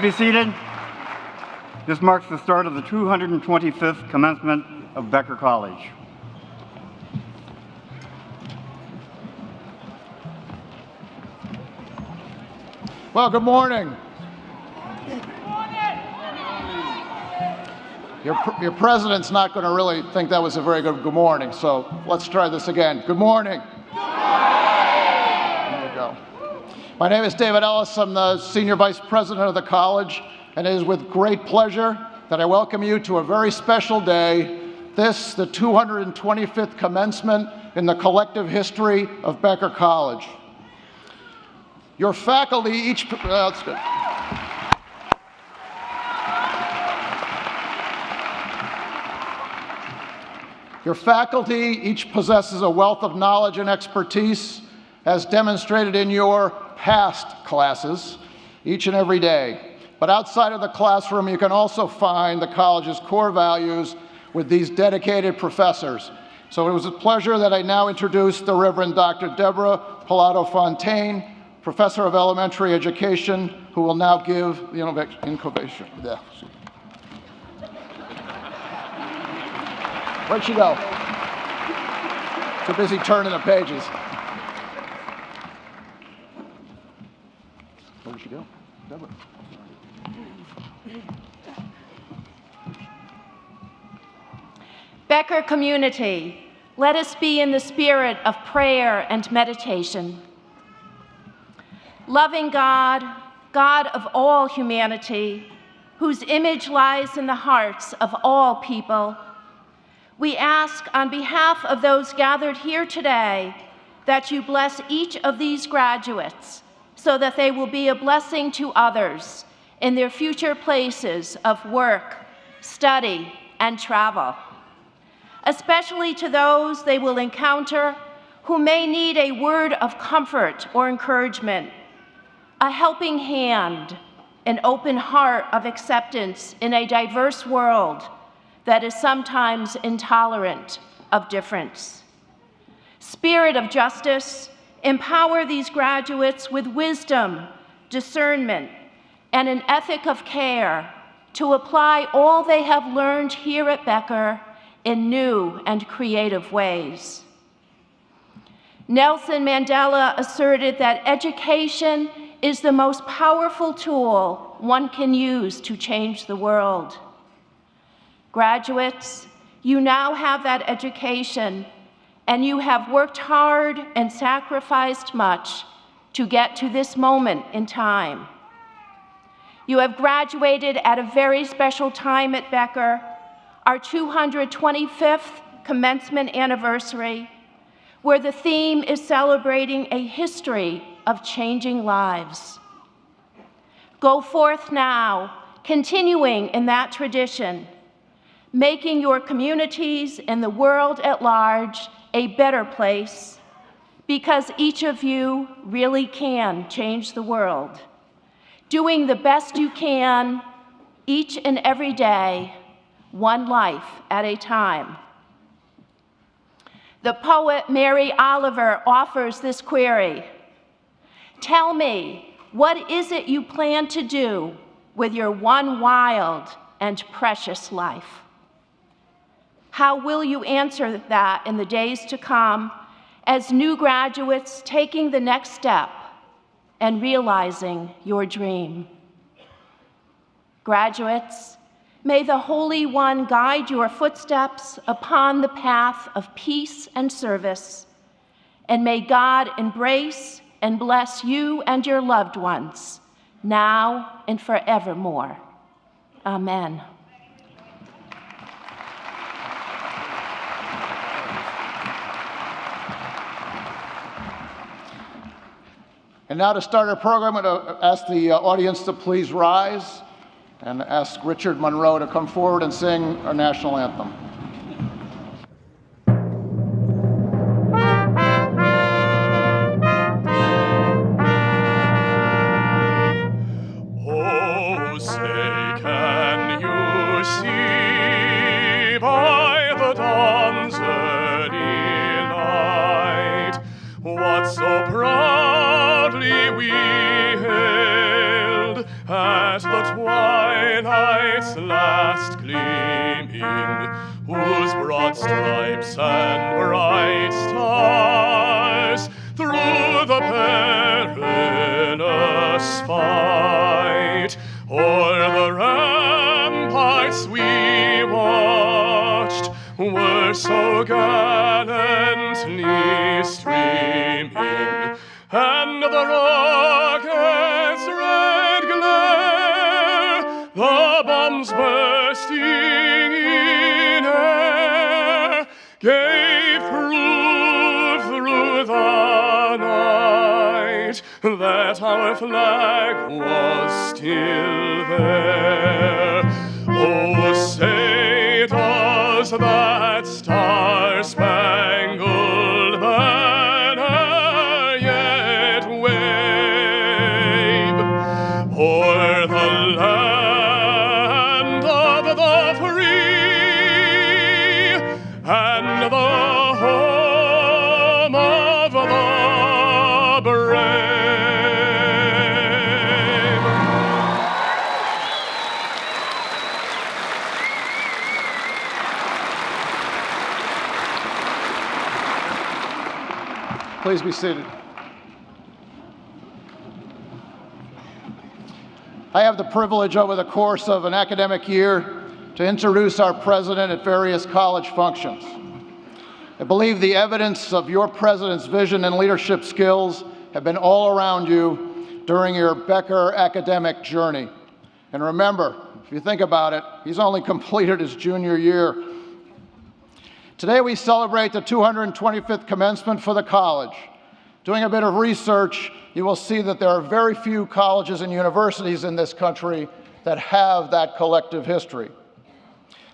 be seated. This marks the start of the 225th commencement of Becker College. Well, good morning. Your president's not going to really think that was a very good morning, so let's try this again. Good morning. There you go. My name is David Ellis. I'm the Senior Vice President of the college, and it is with great pleasure that I welcome you to a very special day, this, the 225th commencement in the collective history of Becker College. Your faculty each, that's good. Your faculty each possesses a wealth of knowledge and expertise, as demonstrated in your past classes, each and every day. But outside of the classroom, you can also find the college's core values with these dedicated professors. So it was a pleasure that I now introduce the Reverend Dr. Deborah Pilato-Fontaine, Professor of Elementary Education, who will now give the innovation. Where'd she go? Too busy turning the pages. Where did she go? Deborah. Becker community, let us be in the spirit of prayer and meditation. Loving God, God of all humanity, whose image lies in the hearts of all people, we ask on behalf of those gathered here today that you bless each of these graduates so that they will be a blessing to others in their future places of work, study, and travel. Especially to those they will encounter who may need a word of comfort or encouragement, a helping hand, an open heart of acceptance in a diverse world that is sometimes intolerant of difference. Spirit of justice, empower these graduates with wisdom, discernment, and an ethic of care to apply all they have learned here at Becker in new and creative ways. Nelson Mandela asserted that education is the most powerful tool one can use to change the world. Graduates, you now have that education, and you have worked hard and sacrificed much to get to this moment in time. You have graduated at a very special time at Becker, our 225th commencement anniversary, where the theme is celebrating a history of changing lives. Go forth now, continuing in that tradition, making your communities and the world at large a better place, because each of you really can change the world, doing the best you can each and every day, one life at a time. The poet Mary Oliver offers this query: tell me, what is it you plan to do with your one wild and precious life? How will you answer that in the days to come as new graduates taking the next step and realizing your dream? Graduates, may the Holy One guide your footsteps upon the path of peace and service, and may God embrace and bless you and your loved ones, now and forevermore. Amen. And now to start our program, I'm going to ask the audience to please rise and ask Richard Monroe to come forward and sing our national anthem. Oh, say, can you see by the dawn's early light what so proudly we hailed as the its last gleaming, whose broad stripes and bright stars through the perilous fight o'er the ramparts we watched were so gallantly streaming, and the rocket's red glare, the bombs bursting in air, gave proof through the night that our flag was still there. Oh, say does that star-spangled banner yet wave o'er the land of the free and the home of the brave? Please be seated. I have the privilege over the course of an academic year to introduce our president at various college functions. I believe the evidence of your president's vision and leadership skills have been all around you during your Becker academic journey. And remember, if you think about it, he's only completed his junior year. Today we celebrate the 225th commencement for the college. Doing a bit of research, you will see that there are very few colleges and universities in this country that have that collective history.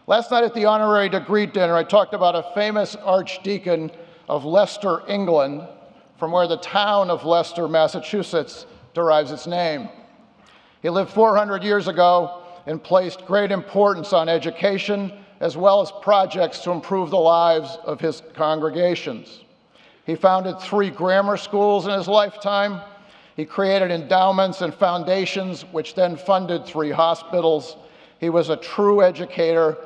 Last night at the honorary degree dinner, I talked about a famous archdeacon of Leicester, England, from where the town of Leicester, Massachusetts, derives its name. He lived 400 years ago and placed great importance on education as well as projects to improve the lives of his congregations. He founded 3 grammar schools in his lifetime. He created endowments and foundations, which then funded 3 hospitals. He was a true educator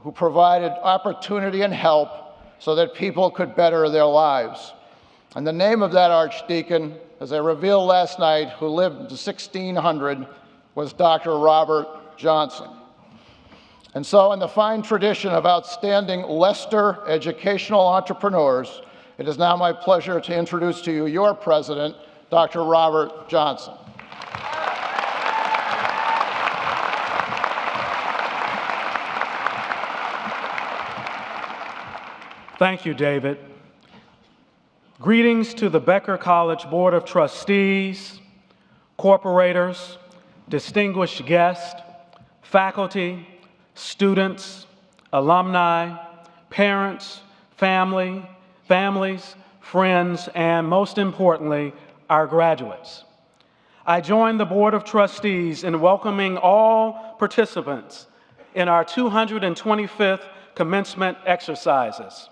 who provided opportunity and help so that people could better their lives. And the name of that archdeacon, as I revealed last night, who lived in 1600, was Dr. Robert Johnson. And so, in the fine tradition of outstanding Leicester educational entrepreneurs, it is now my pleasure to introduce to you your president, Dr. Robert Johnson. Thank you, David. Greetings to the Becker College Board of Trustees, corporators, distinguished guests, faculty, students, alumni, parents, families, friends, and most importantly, our graduates. I join the Board of Trustees in welcoming all participants in our 225th commencement exercises.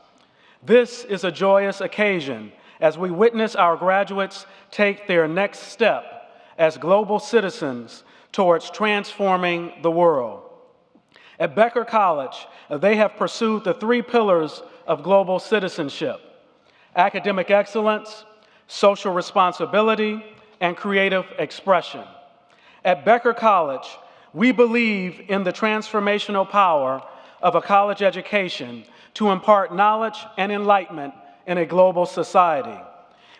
This is a joyous occasion as we witness our graduates take their next step as global citizens towards transforming the world. At Becker College, they have pursued the 3 pillars of global citizenship: academic excellence, social responsibility, and creative expression. At Becker College, we believe in the transformational power of a college education to impart knowledge and enlightenment in a global society.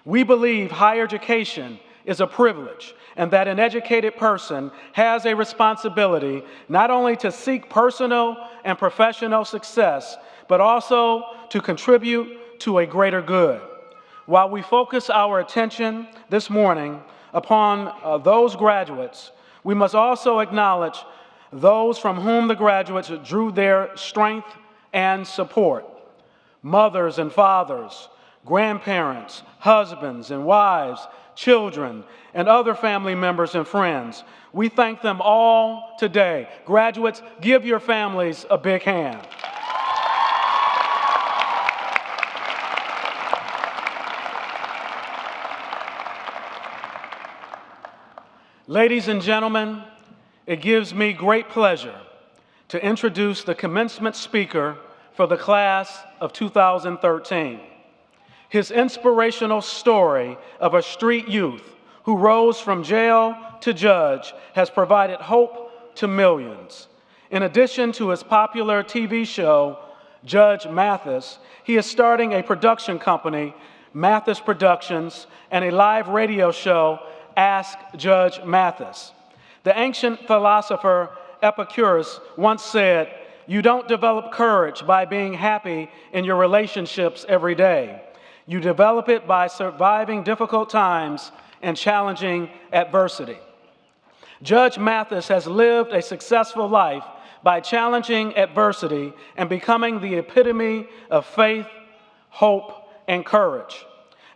We believe higher education is a privilege and that an educated person has a responsibility not only to seek personal and professional success, but also to contribute to a greater good. While we focus our attention this morning upon those graduates, we must also acknowledge those from whom the graduates drew their strength and support: mothers and fathers, grandparents, husbands and wives, children, and other family members and friends. We thank them all today. Graduates, give your families a big hand. Ladies and gentlemen, it gives me great pleasure to introduce the commencement speaker for the class of 2013. His inspirational story of a street youth who rose from jail to judge has provided hope to millions. In addition to his popular TV show, Judge Mathis, he is starting a production company, Mathis Productions, and a live radio show, Ask Judge Mathis. The ancient philosopher Epicurus once said, "You don't develop courage by being happy in your relationships every day. You develop it by surviving difficult times and challenging adversity." Judge Mathis has lived a successful life by challenging adversity and becoming the epitome of faith, hope, and courage.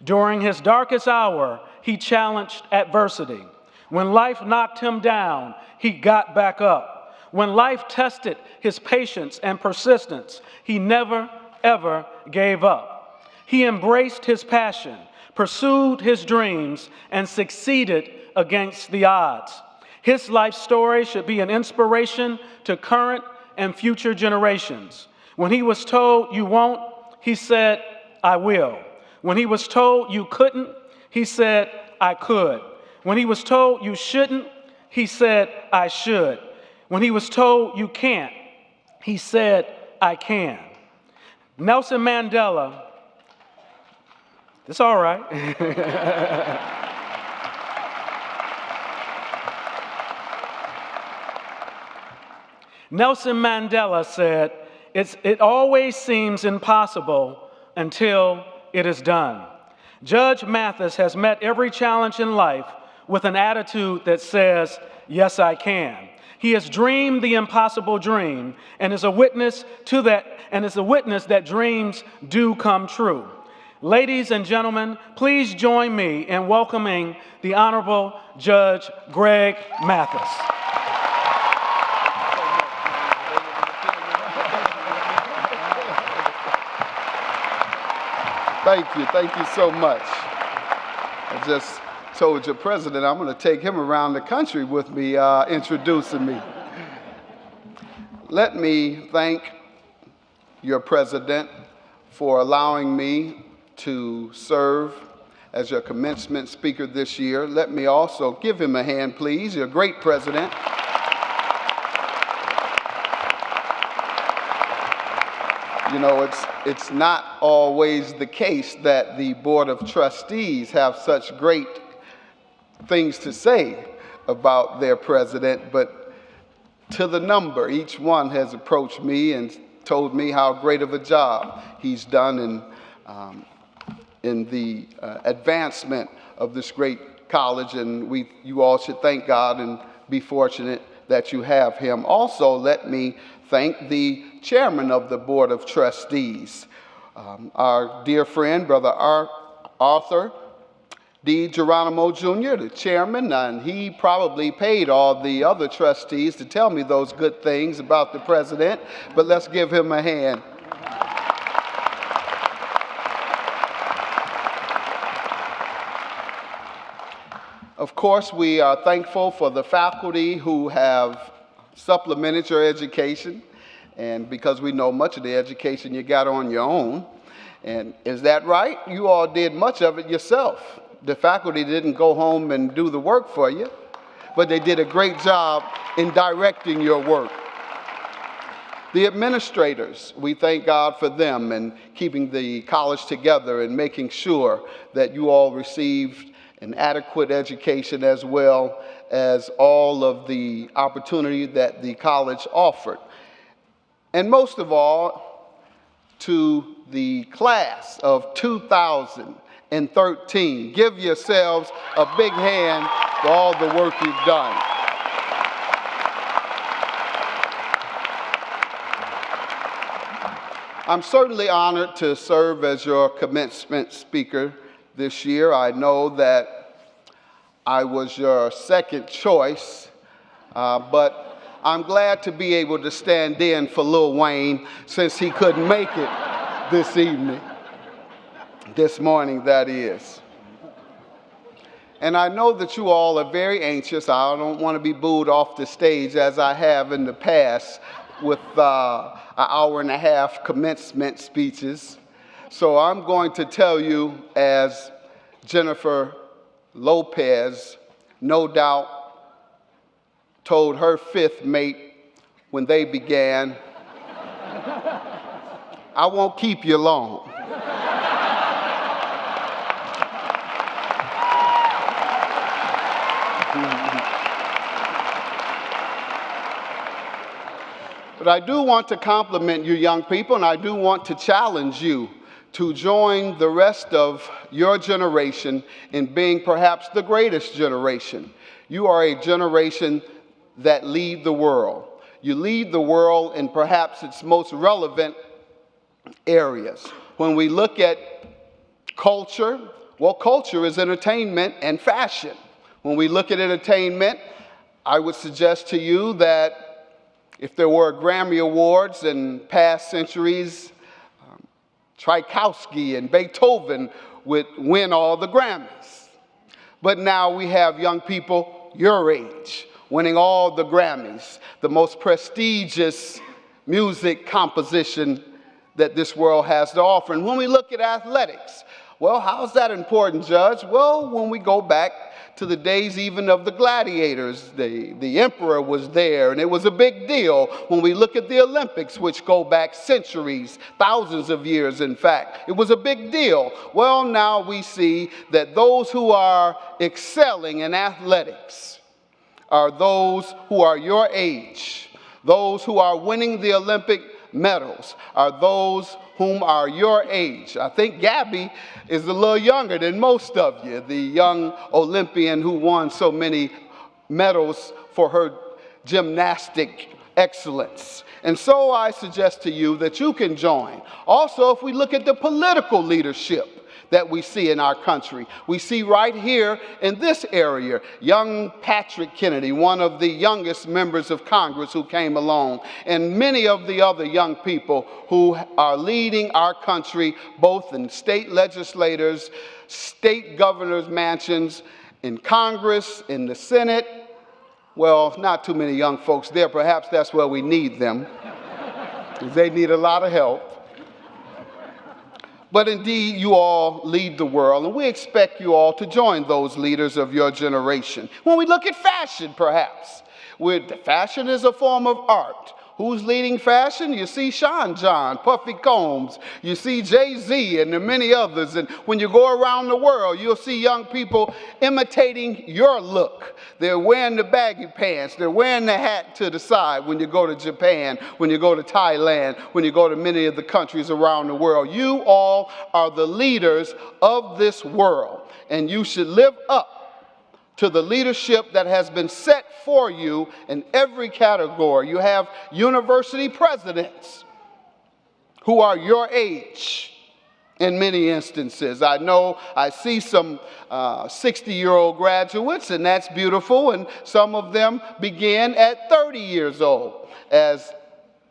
During his darkest hour, he challenged adversity. When life knocked him down, he got back up. When life tested his patience and persistence, he never, ever gave up. He embraced his passion, pursued his dreams, and succeeded against the odds. His life story should be an inspiration to current and future generations. When he was told, "You won't," he said, "I will." When he was told you couldn't, he said, "I could." When he was told you shouldn't, he said, "I should." When he was told you can't, he said, "I can." Nelson Mandela, it's all right. Nelson Mandela said, it always seems impossible until it is done. Judge Mathis has met every challenge in life with an attitude that says, "Yes, I can." He has dreamed the impossible dream and is a witness to that, and is a witness that dreams do come true. Ladies and gentlemen, please join me in welcoming the Honorable Judge Greg Mathis. Thank you so much. I just told your president I'm going to take him around the country with me introducing me. Let me thank your president for allowing me to serve as your commencement speaker this year. Let me also give him a hand, please. You're a great president. You know, it's not always the case that the Board of Trustees have such great things to say about their president, but to the number, each one has approached me and told me how great of a job he's done in the advancement of this great college, and you all should thank God and be fortunate that you have him. Also, let me thank the chairman of the Board of Trustees, our dear friend, Brother Arthur D. Geronimo Jr., the chairman, and he probably paid all the other trustees to tell me those good things about the president, but let's give him a hand. Of course, we are thankful for the faculty who have supplemented your education, and because we know much of the education you got on your own. And is that right? You all did much of it yourself. The faculty didn't go home and do the work for you, but they did a great job in directing your work. The administrators, we thank God for them and keeping the college together and making sure that you all received an adequate education as well as all of the opportunity that the college offered. And most of all, to the class of 2013. Give yourselves a big hand for all the work you've done. I'm certainly honored to serve as your commencement speaker this year. I know that I was your second choice, but I'm glad to be able to stand in for Lil Wayne since he couldn't make it this morning, that is. And I know that you all are very anxious. I don't want to be booed off the stage as I have in the past with an hour-and-a-half commencement speeches. So I'm going to tell you, as Jennifer Lopez no doubt told her fifth mate when they began, I won't keep you long. But I do want to compliment you young people, and I do want to challenge you to join the rest of your generation in being perhaps the greatest generation. You are a generation that lead the world. You lead the world in perhaps its most relevant areas. When we look at culture, well, culture is entertainment and fashion. When we look at entertainment, I would suggest to you that if there were Grammy Awards in past centuries, Tchaikovsky and Beethoven would win all the Grammys. But now we have young people your age winning all the Grammys, the most prestigious music composition that this world has to offer. And when we look at athletics, well, how's that important, Judge? Well, when we go back to the days even of the gladiators, the emperor was there, and it was a big deal. When we look at the Olympics, which go back centuries, thousands of years, in fact, it was a big deal. Well, now we see that those who are excelling in athletics are those who are your age. Those who are winning the Olympic medals are those whom are your age. I think Gabby is a little younger than most of you, the young Olympian who won so many medals for her gymnastic excellence. And so I suggest to you that you can join. Also, if we look at the political leadership that we see in our country, we see right here in this area, young Patrick Kennedy, one of the youngest members of Congress who came along, and many of the other young people who are leading our country, both in state legislators, state governors' mansions, in Congress, in the Senate. Well, not too many young folks there. Perhaps that's where we need them, because they need a lot of help. But indeed, you all lead the world, and we expect you all to join those leaders of your generation. When we look at fashion, perhaps, fashion is a form of art. Who's leading fashion? You see Sean John, Puffy Combs. You see Jay-Z and many others. And when you go around the world, you'll see young people imitating your look. They're wearing the baggy pants. They're wearing the hat to the side when you go to Japan, when you go to Thailand, when you go to many of the countries around the world. You all are the leaders of this world, and you should live up to the leadership that has been set for you in every category. You have university presidents who are your age in many instances. I know I see some 60-year-old graduates, and that's beautiful, and some of them began at 30 years old as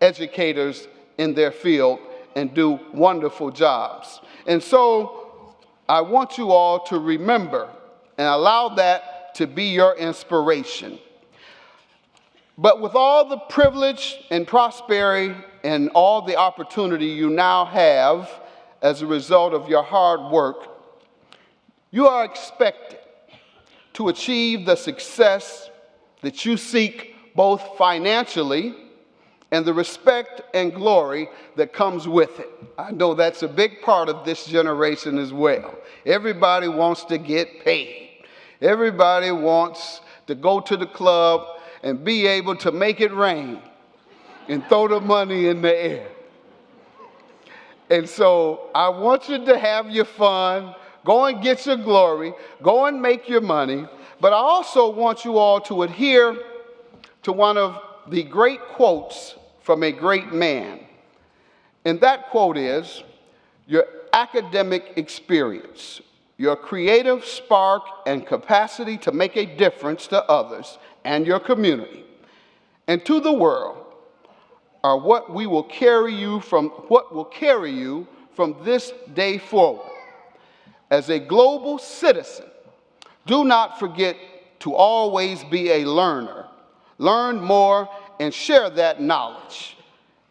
educators in their field and do wonderful jobs. And so I want you all to remember and allow that to be your inspiration. But with all the privilege and prosperity and all the opportunity you now have as a result of your hard work, you are expected to achieve the success that you seek, both financially and the respect and glory that comes with it. I know that's a big part of this generation as well. Everybody wants to get paid. Everybody wants to go to the club and be able to make it rain and throw the money in the air. And so I want you to have your fun, go and get your glory, go and make your money, but I also want you all to adhere to one of the great quotes from a great man. And that quote is, "Your academic experience, your creative spark and capacity to make a difference to others and your community and to the world are what will carry you from this day forward. As a global citizen, Do not forget to always be a learner. Learn more and share that knowledge.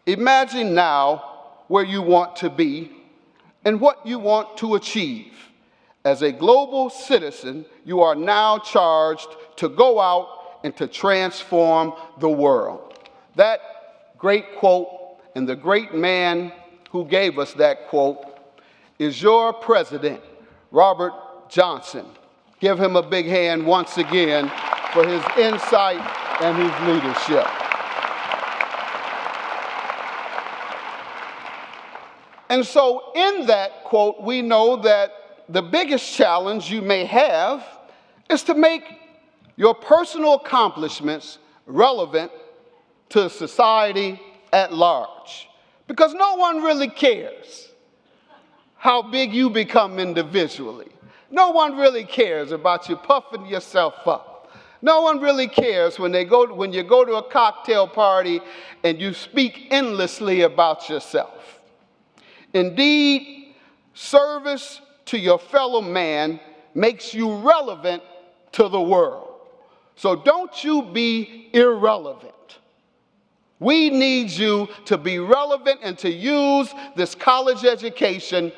Imagine now where you want to be and what you want to achieve. As a global citizen, you are now charged to go out and to transform the world. That great quote, and the great man who gave us that quote, is your president, Robert Johnson. Give him a big hand once again for his insight and his leadership. And so in that quote, we know that the biggest challenge you may have is to make your personal accomplishments relevant to society at large. Because no one really cares how big you become individually. No one really cares about you puffing yourself up. No one really cares when you go to a cocktail party and you speak endlessly about yourself. Indeed, service to your fellow man makes you relevant to the world. So don't you be irrelevant. We need you to be relevant and to use this college education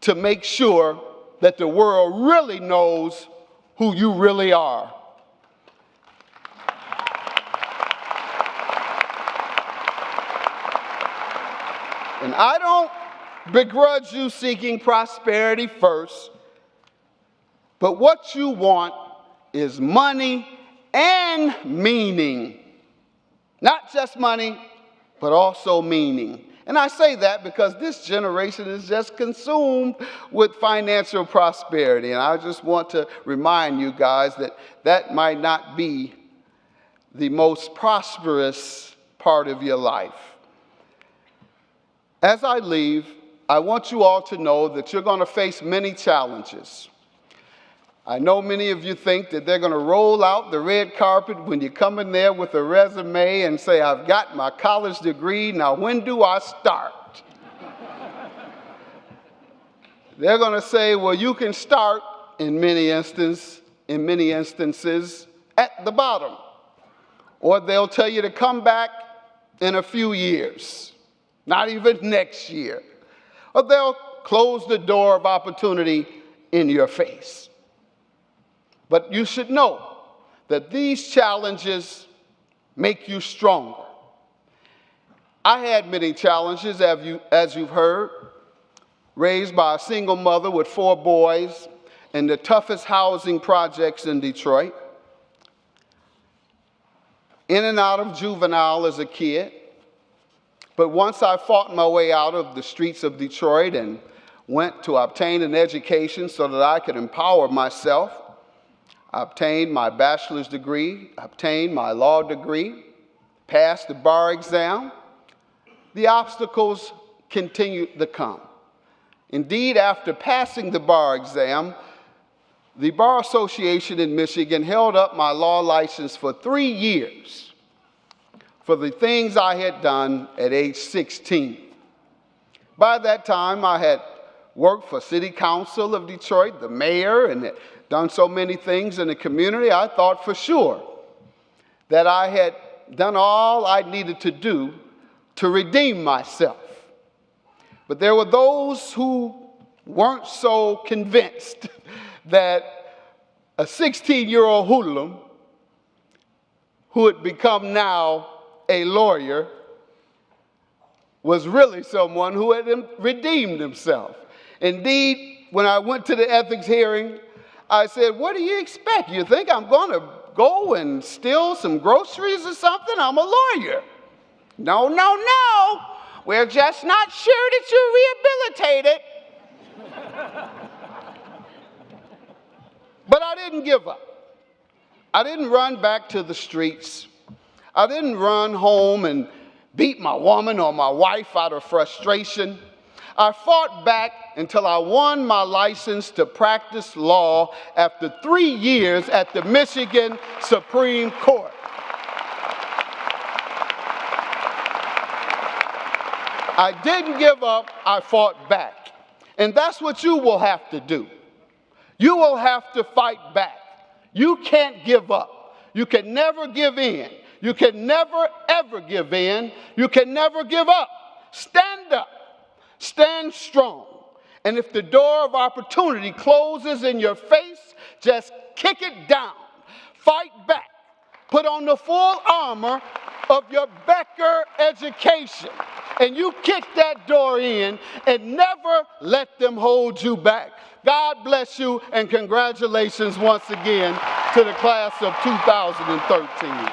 to make sure that the world really knows who you really are. And I don't begrudge you seeking prosperity first, but what you want is money and meaning. Not just money, but also meaning. And I say that because this generation is just consumed with financial prosperity. And I just want to remind you guys that that might not be the most prosperous part of your life. As I leave, I want you all to know that you're going to face many challenges. I know many of you think that they're going to roll out the red carpet when you come in there with a resume and say, I've got my college degree, now when do I start? They're going to say, well, you can start in many instances at the bottom. Or they'll tell you to come back in a few years, not even next year. Or they'll close the door of opportunity in your face. But you should know that these challenges make you stronger. I had many challenges, as you've heard, raised by a single mother with 4 boys in the toughest housing projects in Detroit. In and out of juvenile as a kid. But once I fought my way out of the streets of Detroit and went to obtain an education so that I could empower myself, I obtained my bachelor's degree, obtained my law degree, passed the bar exam. The obstacles continued to come. Indeed, after passing the bar exam, the Bar Association in Michigan held up my law license for 3 years for the things I had done at age 16. By that time, I had worked for City Council of Detroit, the mayor, and done so many things in the community. I thought for sure that I had done all I needed to do to redeem myself. But there were those who weren't so convinced that a 16-year-old hoodlum who had become now a lawyer was really someone who had redeemed himself. Indeed, when I went to the ethics hearing, I said, what do you expect? You think I'm going to go and steal some groceries or something? I'm a lawyer. No, no, no. We're just not sure that you're rehabilitated. But I didn't give up. I didn't run back to the streets. I didn't run home and beat my woman or my wife out of frustration. I fought back until I won my license to practice law after 3 years at the Michigan Supreme Court. I didn't give up, I fought back. And that's what you will have to do. You will have to fight back. You can't give up. You can never give in. You can never, ever give in. You can never give up. Stand up. Stand strong. And if the door of opportunity closes in your face, just kick it down. Fight back. Put on the full armor of your Becker education. And you kick that door in and never let them hold you back. God bless you, and congratulations once again to the class of 2013.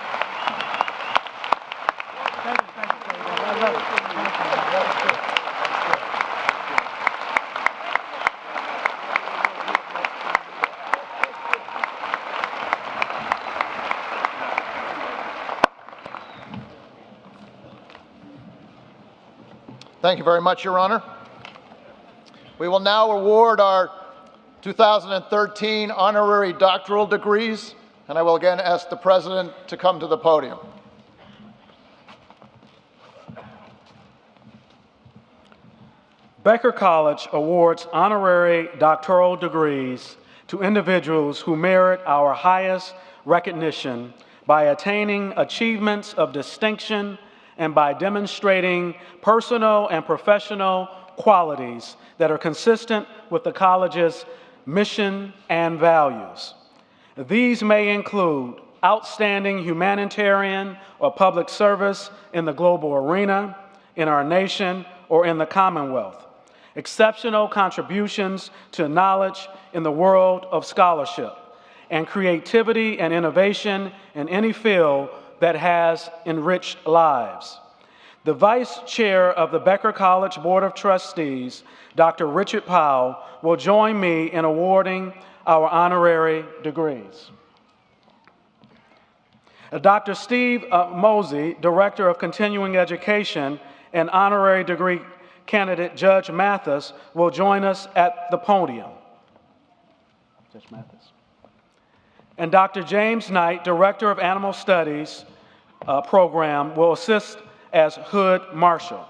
Thank you very much, Your Honor. We will now award our 2013 honorary doctoral degrees, and I will again ask the President to come to the podium. Becker College awards honorary doctoral degrees to individuals who merit our highest recognition by attaining achievements of distinction and by demonstrating personal and professional qualities that are consistent with the college's mission and values. These may include outstanding humanitarian or public service in the global arena, in our nation, or in the Commonwealth, exceptional contributions to knowledge in the world of scholarship, and creativity and innovation in any field that has enriched lives. The Vice Chair of the Becker College Board of Trustees, Dr. Richard Powell, will join me in awarding our honorary degrees. Dr. Steve Mosey, Director of Continuing Education, and honorary degree candidate Judge Mathis will join us at the podium. Judge Mathis. And Dr. James Knight, Director of Animal Studies Program, will assist as Hood Marshal.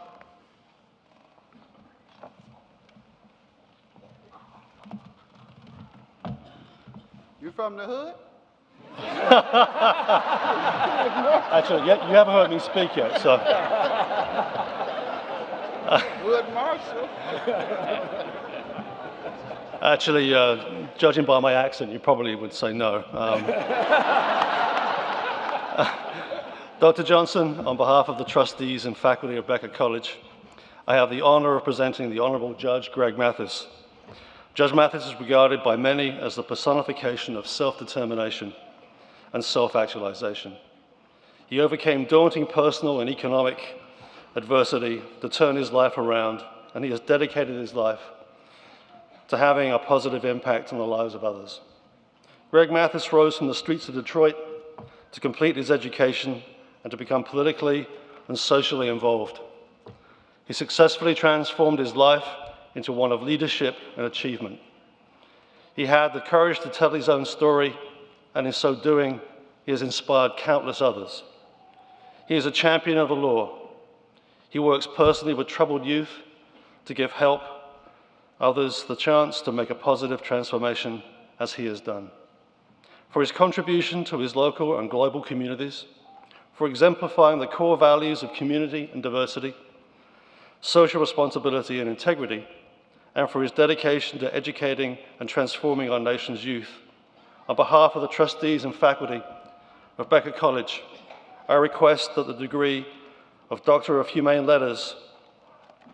You from the hood? Actually, you haven't heard me speak yet, so. Hood Marshal. Actually, judging by my accent, you probably would say no. Dr. Johnson, on behalf of the trustees and faculty of Becker College, I have the honor of presenting the Honorable Judge Greg Mathis. Judge Mathis is regarded by many as the personification of self-determination and self-actualization. He overcame daunting personal and economic adversity to turn his life around, and he has dedicated his life to having a positive impact on the lives of others. Greg Mathis rose from the streets of Detroit to complete his education and to become politically and socially involved. He successfully transformed his life into one of leadership and achievement. He had the courage to tell his own story, and in so doing, he has inspired countless others. He is a champion of the law. He works personally with troubled youth to give help others the chance to make a positive transformation as he has done. For his contribution to his local and global communities, for exemplifying the core values of community and diversity, social responsibility and integrity, and for his dedication to educating and transforming our nation's youth. On behalf of the trustees and faculty of Becker College, I request that the degree of Doctor of Humane Letters,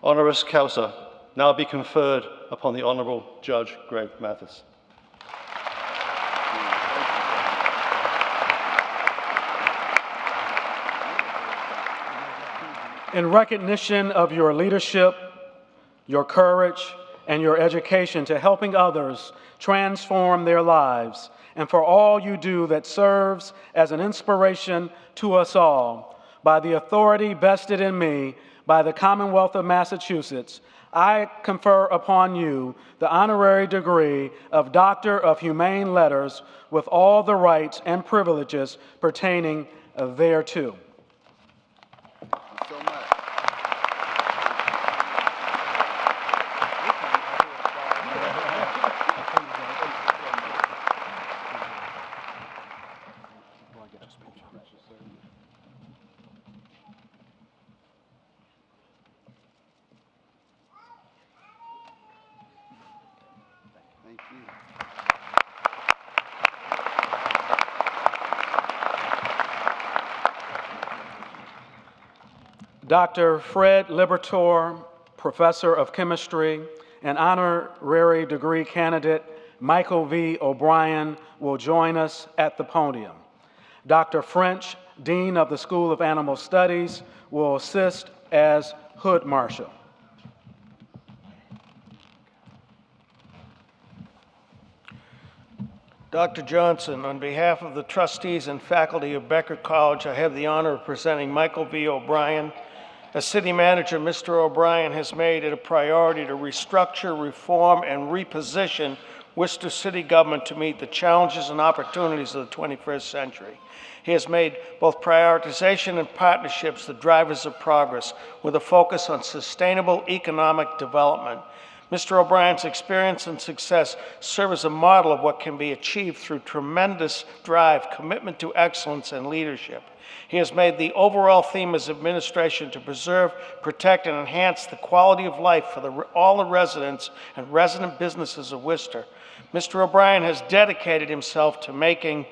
honoris causa, now be conferred upon the Honorable Judge Greg Mathis. In recognition of your leadership, your courage, and your education to helping others transform their lives, and for all you do that serves as an inspiration to us all, by the authority vested in me by the Commonwealth of Massachusetts, I confer upon you the honorary degree of Doctor of Humane Letters with all the rights and privileges pertaining thereto. So much. Dr. Fred Liberatore, Professor of Chemistry, and honorary degree candidate Michael V. O'Brien will join us at the podium. Dr. French, Dean of the School of Animal Studies, will assist as Hood Marshal. Dr. Johnson, on behalf of the trustees and faculty of Becker College, I have the honor of presenting Michael V. O'Brien. As city manager, Mr. O'Brien has made it a priority to restructure, reform, and reposition Worcester city government to meet the challenges and opportunities of the 21st century. He has made both prioritization and partnerships the drivers of progress, with a focus on sustainable economic development. Mr. O'Brien's experience and success serve as a model of what can be achieved through tremendous drive, commitment to excellence, and leadership. He has made the overall theme as administration to preserve, protect, and enhance the quality of life for all the residents and resident businesses of Worcester. Mr. O'Brien has dedicated himself to making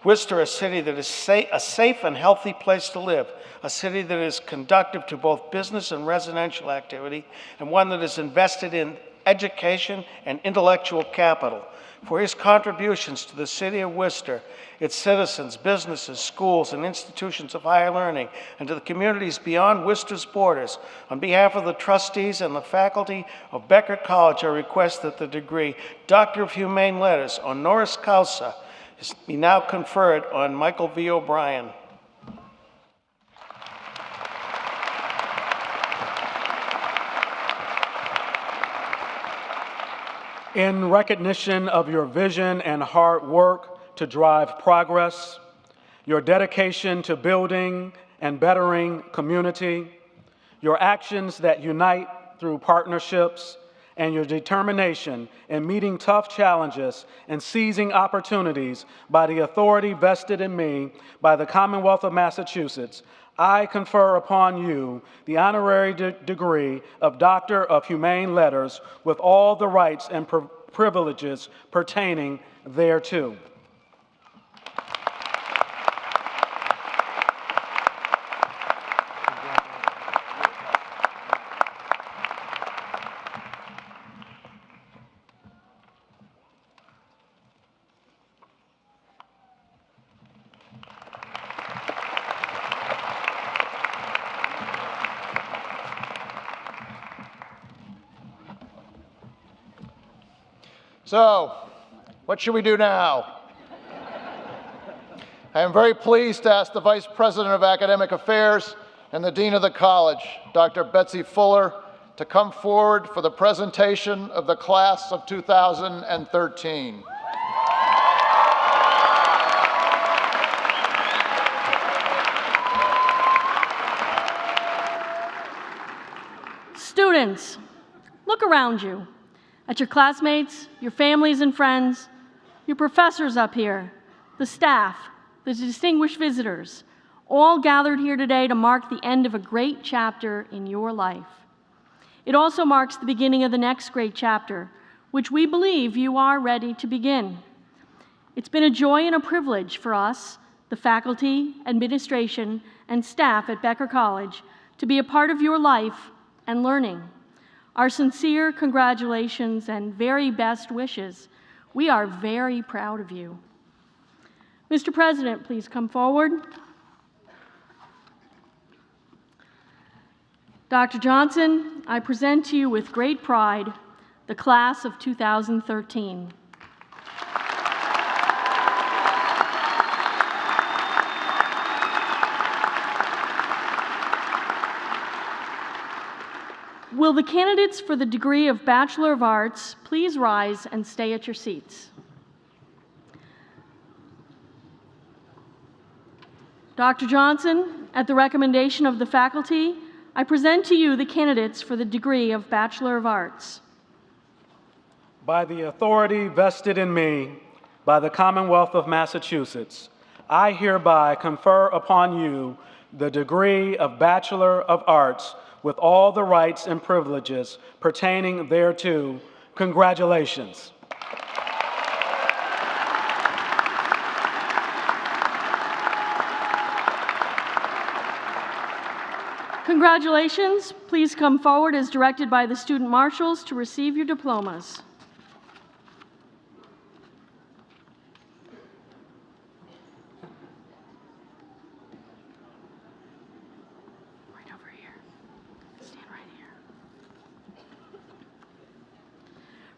Worcester a city that is a safe and healthy place to live, a city that is conducive to both business and residential activity, and one that is invested in education and intellectual capital. For his contributions to the city of Worcester, its citizens, businesses, schools, and institutions of higher learning, and to the communities beyond Worcester's borders, on behalf of the trustees and the faculty of Becker College, I request that the degree Doctor of Humane Letters honoris causa be now conferred on Michael V. O'Brien. In recognition of your vision and hard work to drive progress, your dedication to building and bettering community, your actions that unite through partnerships, and your determination in meeting tough challenges and seizing opportunities by the authority vested in me by the Commonwealth of Massachusetts, I confer upon you the honorary degree of Doctor of Humane Letters with all the rights and privileges pertaining thereto. So, what should we do now? I am very pleased to ask the Vice President of Academic Affairs and the Dean of the College, Dr. Betsy Fuller, to come forward for the presentation of the class of 2013. Students, look around you. At your classmates, your families and friends, your professors up here, the staff, the distinguished visitors, all gathered here today to mark the end of a great chapter in your life. It also marks the beginning of the next great chapter, which we believe you are ready to begin. It's been a joy and a privilege for us, the faculty, administration, and staff at Becker College, to be a part of your life and learning. Our sincere congratulations and very best wishes. We are very proud of you. Mr. President, please come forward. Dr. Johnson, I present to you with great pride the class of 2013. Will the candidates for the degree of Bachelor of Arts please rise and stay at your seats? Dr. Johnson, at the recommendation of the faculty, I present to you the candidates for the degree of Bachelor of Arts. By the authority vested in me by the Commonwealth of Massachusetts, I hereby confer upon you the degree of Bachelor of Arts with all the rights and privileges pertaining thereto. Congratulations. Congratulations. Please come forward as directed by the student marshals to receive your diplomas. Right over here. Stand right here.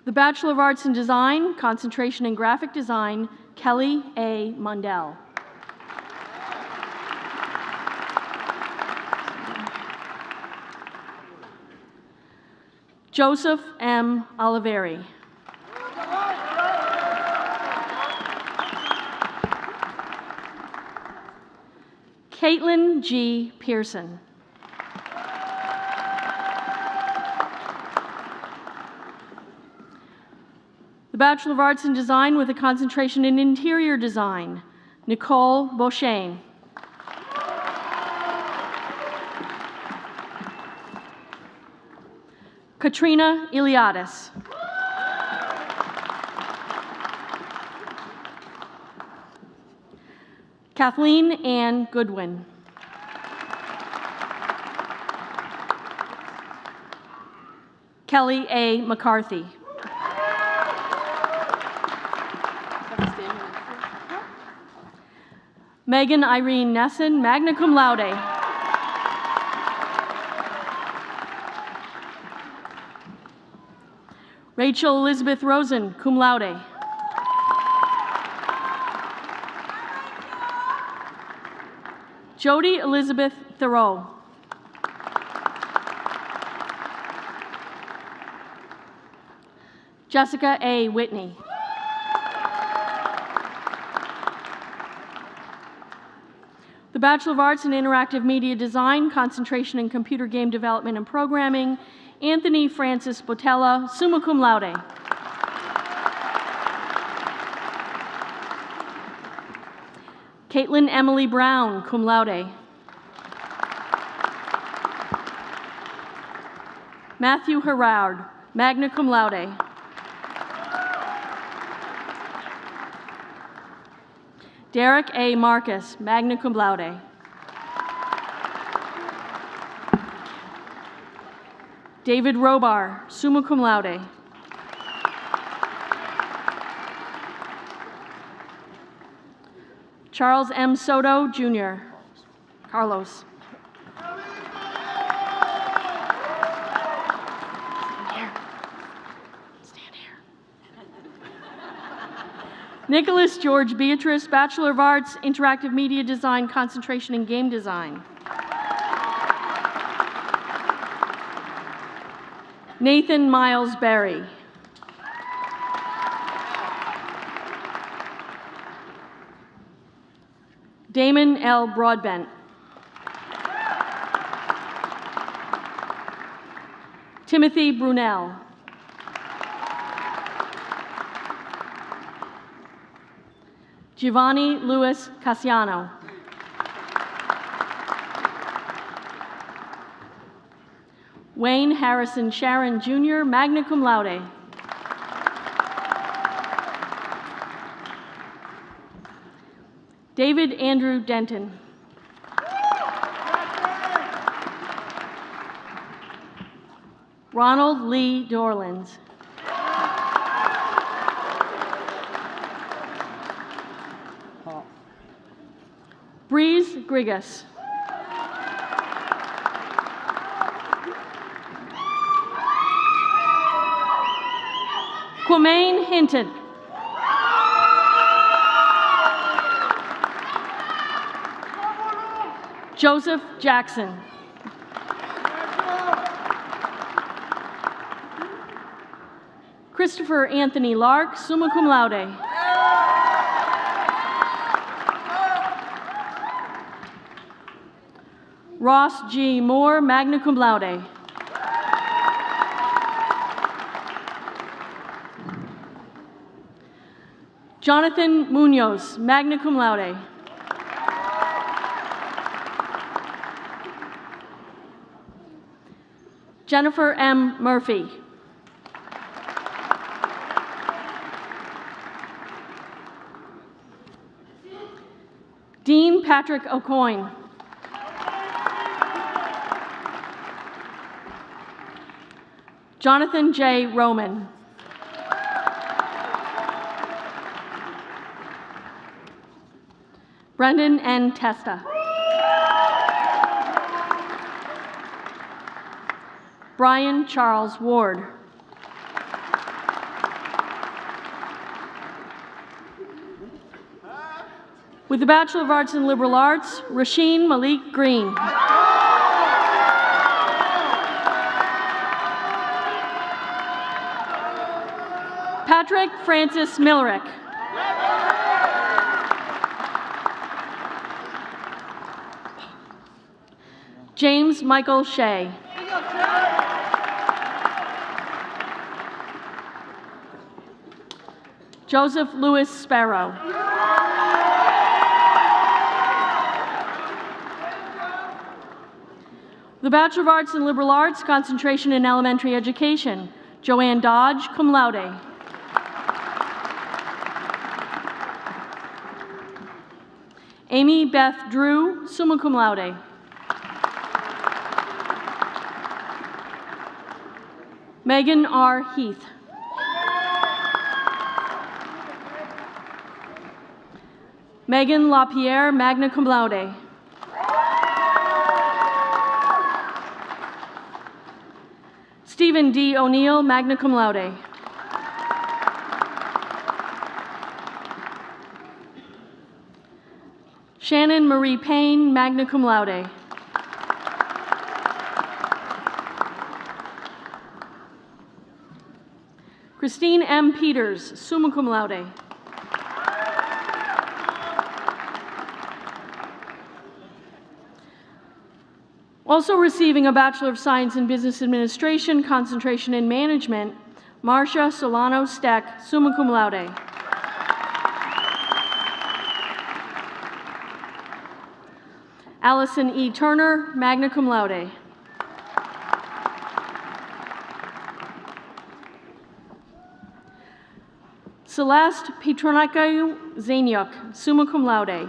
The Bachelor of Arts in Design, concentration in graphic design, Kelly A. Mundell. Joseph M. Oliveri. Caitlin G. Pearson. The Bachelor of Arts in Design with a concentration in interior design, Nicole Beauchesne. Katrina Iliadis. Kathleen Ann Goodwin. Kelly A. McCarthy. Megan Irene Nesson, magna cum laude. Rachel Elizabeth Rosen, cum laude. Jody Elizabeth Thoreau. Jessica A. Whitney. The Bachelor of Arts in Interactive Media Design, concentration in computer game development and programming, Anthony Francis Botella, summa cum laude. Caitlin Emily Brown, cum laude. Matthew Herrard, magna cum laude. Derek A. Marcus, magna cum laude. David Robar, summa cum laude. Charles M. Soto, Jr. Carlos. Stand here. Nicholas George Beatrice, Bachelor of Arts, Interactive Media Design, concentration in game design. Nathan Miles Berry. Damon L. Broadbent. Timothy Brunel. Giovanni Louis Cassiano. Wayne Harrison Sharon, Jr., magna cum laude. David Andrew Denton. Ronald Lee Dorlands. Breeze Grigas. Quamaine Hinton. Joseph Jackson. Christopher Anthony Lark, summa cum laude. Ross G. Moore, magna cum laude. Jonathan Munoz, magna cum laude. Jennifer M. Murphy. Dean Patrick O'Coin. Jonathan J. Roman. Brendan N. Testa. Brian Charles Ward. With the Bachelor of Arts in Liberal Arts, Rasheen Malik Green. Patrick Francis Millerick. James Michael Shea. Joseph Louis Sparrow. The Bachelor of Arts in Liberal Arts, concentration in elementary education, Joanne Dodge, cum laude. Amy Beth Drew, summa cum laude. Megan R. Heath. Megan LaPierre, magna cum laude. Stephen D. O'Neill, magna cum laude. Shannon Marie Payne, magna cum laude. Christine M. Peters, summa cum laude. Also receiving a Bachelor of Science in Business Administration, concentration in management, Marcia Solano Steck, summa cum laude. Allison E. Turner, magna cum laude. Celeste Petronica Zaniuk, summa cum laude.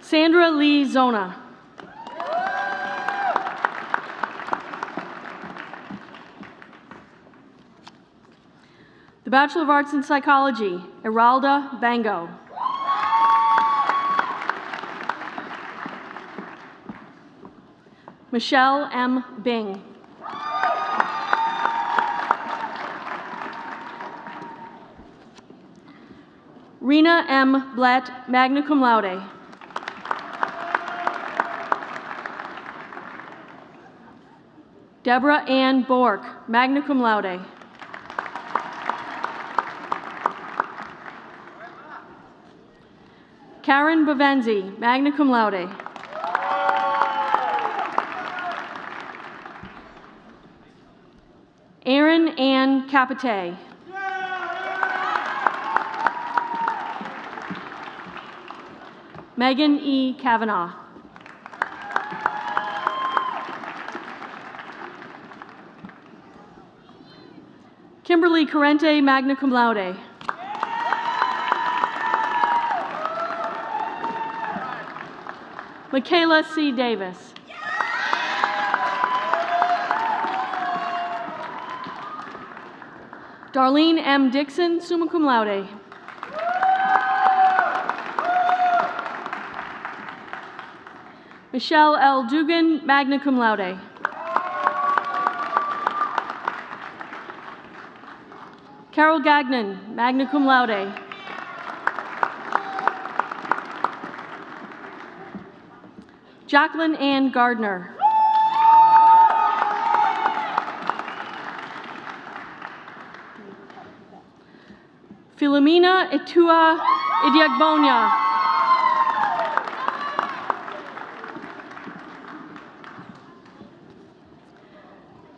Sandra Lee Zona. The Bachelor of Arts in Psychology, Eralda Bango. Michelle M. Bing. Rena M. Blatt, magna cum laude. Deborah Ann Bork, magna cum laude. Karen Bavenzi, magna cum laude. Erin Ann Capite. Megan E. Kavanaugh. Kimberly Corrente, magna cum laude. Michaela C. Davis. Darlene M. Dixon, summa cum laude. Michelle L. Dugan, magna cum laude. Carol Gagnon, magna cum laude. Jacqueline Ann Gardner. Philomena Etua Idiagbonia.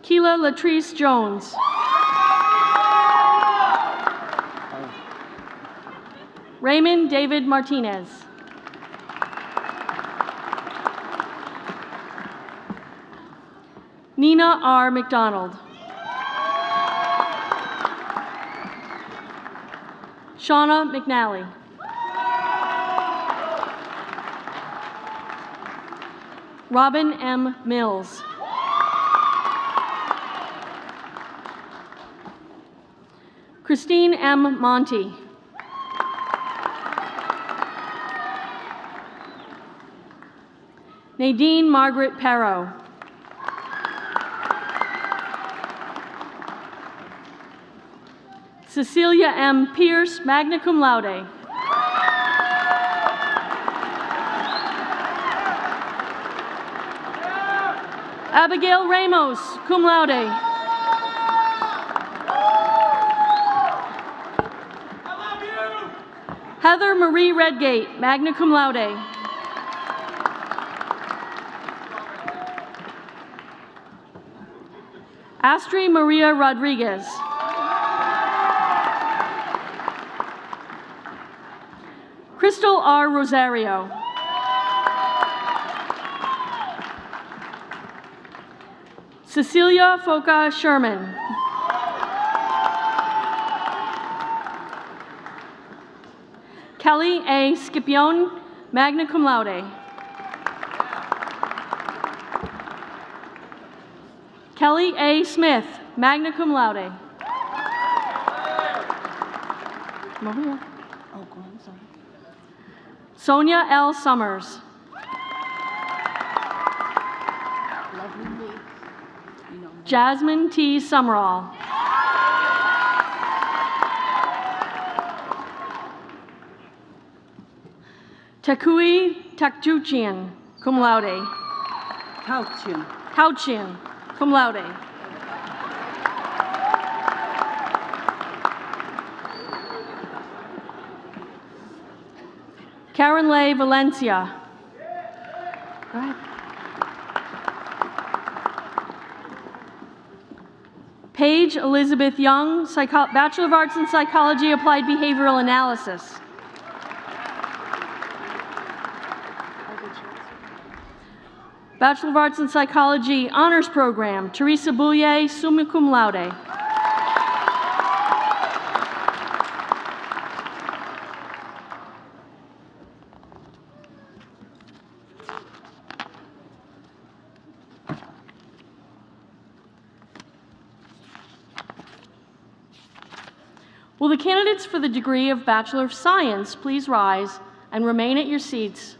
Keela Latrice Jones. Raymond David Martinez. Nina R. McDonald. Shauna McNally. Robin M. Mills. Christine M. Monty. Nadine Margaret Perro. Cecilia M. Pierce, magna cum laude. Abigail Ramos, cum laude. Heather Marie Redgate, magna cum laude. Astrid Maria Rodriguez. Crystal R. Rosario. Cecilia Foca Sherman. Kelly A. Scipione, magna cum laude. Kelly A. Smith, magna cum laude. Come over here. Oh, go on, sorry. Sonia L. Summers. Jasmine T. Summerall. Takui Takjuchian, cum laude. Couchian, cum laude. Karen Leigh Valencia. Go ahead. Paige Elizabeth Young, Bachelor of Arts in Psychology, Applied Behavioral Analysis. Bachelor of Arts in Psychology Honors Program, Teresa Boulier, summa cum laude. Will the candidates for the degree of Bachelor of Science please rise and remain at your seats?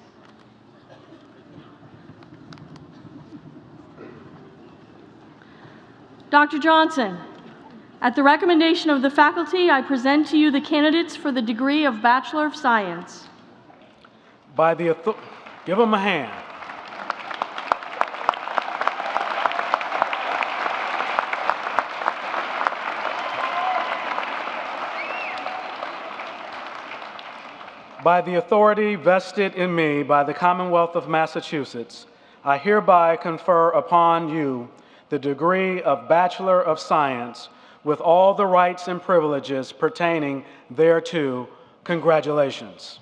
Dr. Johnson, at the recommendation of the faculty, I present to you the candidates for the degree of Bachelor of Science. Give them a hand. By the authority vested in me by the Commonwealth of Massachusetts, I hereby confer upon you the degree of Bachelor of Science with all the rights and privileges pertaining thereto. Congratulations.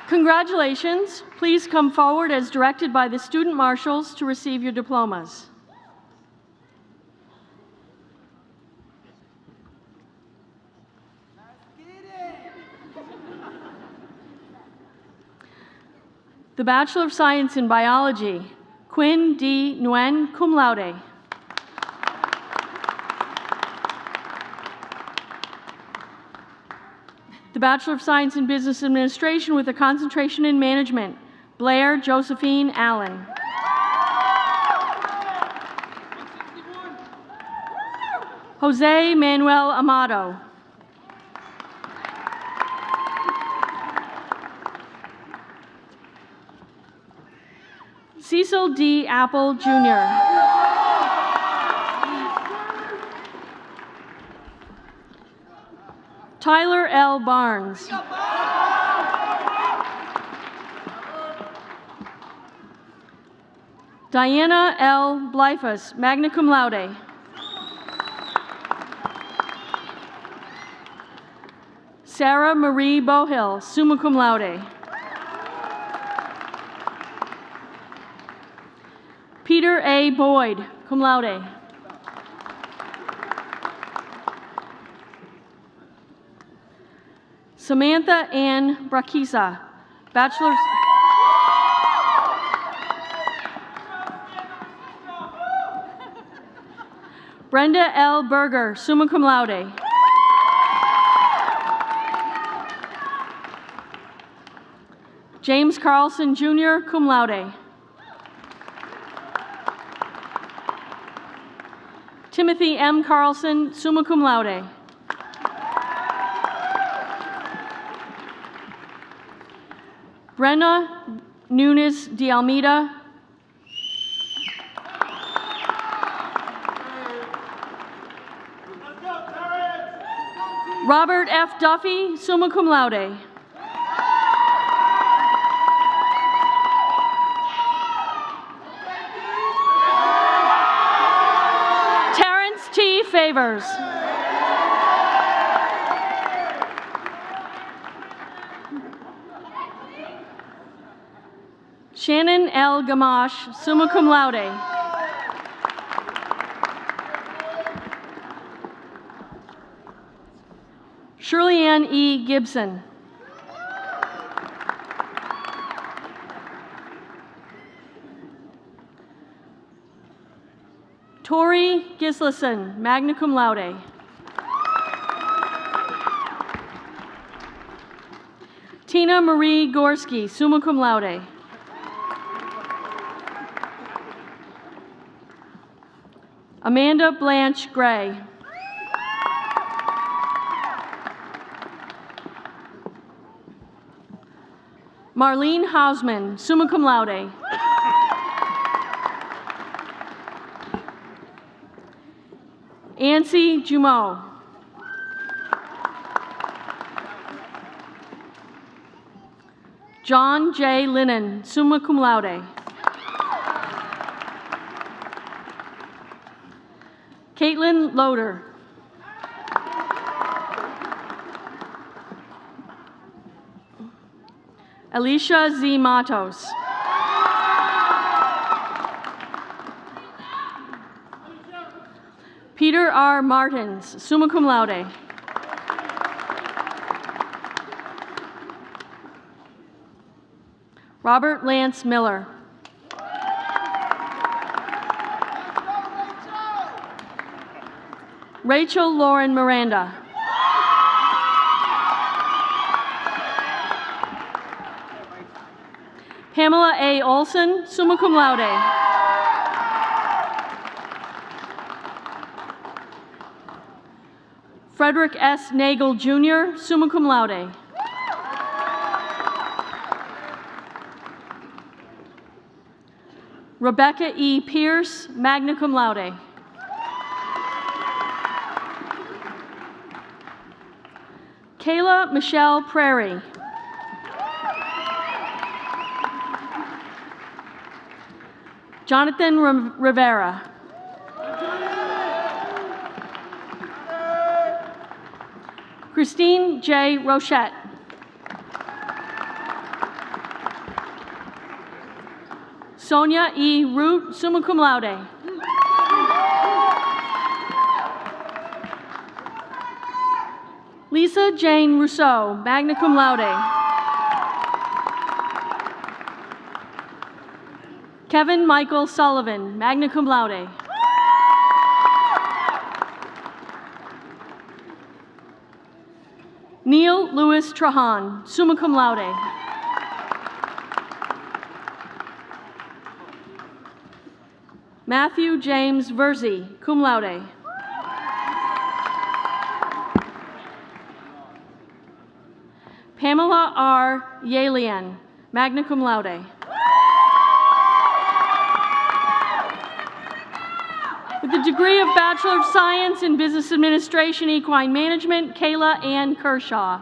Congratulations. Please come forward as directed by the student marshals to receive your diplomas. The Bachelor of Science in Biology, Quinn D. Nguyen, cum laude. The Bachelor of Science in Business Administration with a concentration in Management, Blair Josephine Allen. Jose Manuel Amado. Cecil D. Apple, Jr. Tyler L. Barnes. Diana L. Blyfus, magna cum laude. Sarah Marie Bohill, summa cum laude. Peter A. Boyd, cum laude. Samantha Ann Brakisa, bachelor's. Brenda L. Berger, summa cum laude. James Carlson, Jr., cum laude. Timothy M. Carlson, summa cum laude. Brenna Nunes de Almeida. Robert F. Duffy, summa cum laude. Terrence T. Favors. Shannon L. Gamache, summa cum laude. Shirley Ann E. Gibson. Tori Gislason, magna cum laude. Tina Marie Gorski, summa cum laude. Amanda Blanche Gray. Marlene Hausman, summa cum laude. Ancy Jumeau. John J. Linnon, summa cum laude. Caitlin Loader. Alicia Z. Matos. Peter R. Martins, summa cum laude. Robert Lance Miller. Rachel Lauren Miranda. Pamela A. Olson, summa cum laude. Frederick S. Nagel, Jr., summa cum laude. Rebecca E. Pierce, magna cum laude. Kayla Michelle Prairie. Jonathan Rivera. Christine J. Rochette. Sonia E. Root, summa cum laude. Lisa Jane Rousseau, magna cum laude. Kevin Michael Sullivan, magna cum laude. Neil Louis Trahan, summa cum laude. Matthew James Verzi, cum laude. Pamela R. Yalian, magna cum laude. With the degree of Bachelor of Science in Business Administration, Equine Management, Kayla Ann Kershaw.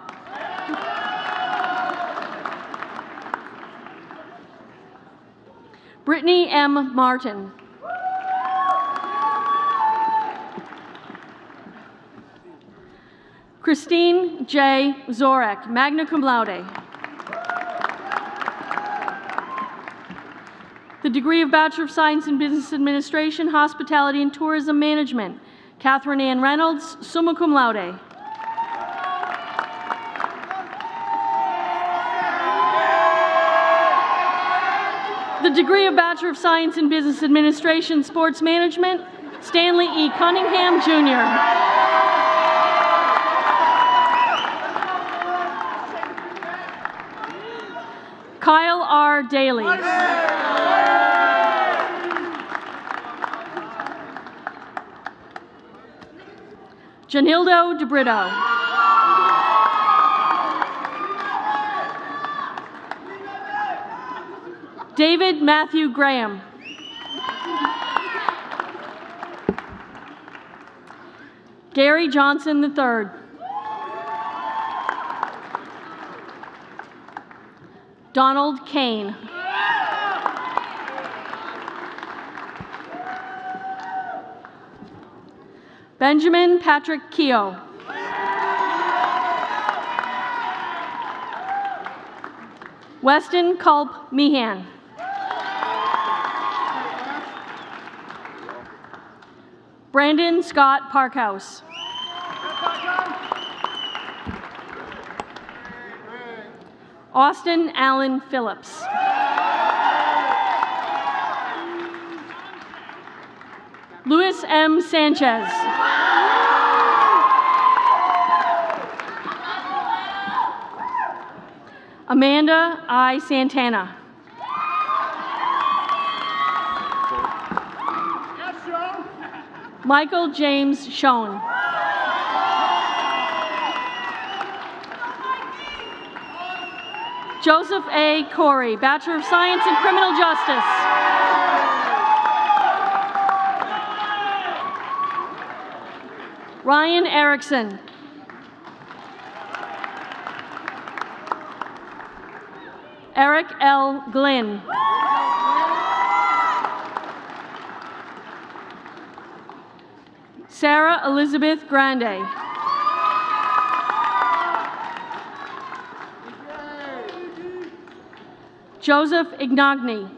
Brittany M. Martin. Christine J. Zorek, magna cum laude. The degree of Bachelor of Science in Business Administration, Hospitality and Tourism Management, Catherine Ann Reynolds, summa cum laude. the degree of Bachelor of Science in Business Administration, Sports Management, Stanley E. Cunningham, Jr. Kyle R. Daly. Janildo DeBrito. David Matthew Graham. Gary Johnson III. Donald Kane. Benjamin Patrick Keogh. Weston Culp Meehan. Brandon Scott Parkhouse. Austin Allen Phillips. Luis M. Sanchez. Amanda I. Santana. Michael James Schoen. Joseph A. Corey, Bachelor of Science in Criminal Justice. Ryan Erickson. Eric L. Glynn. Sarah Elizabeth Grande. Joseph Ignagne.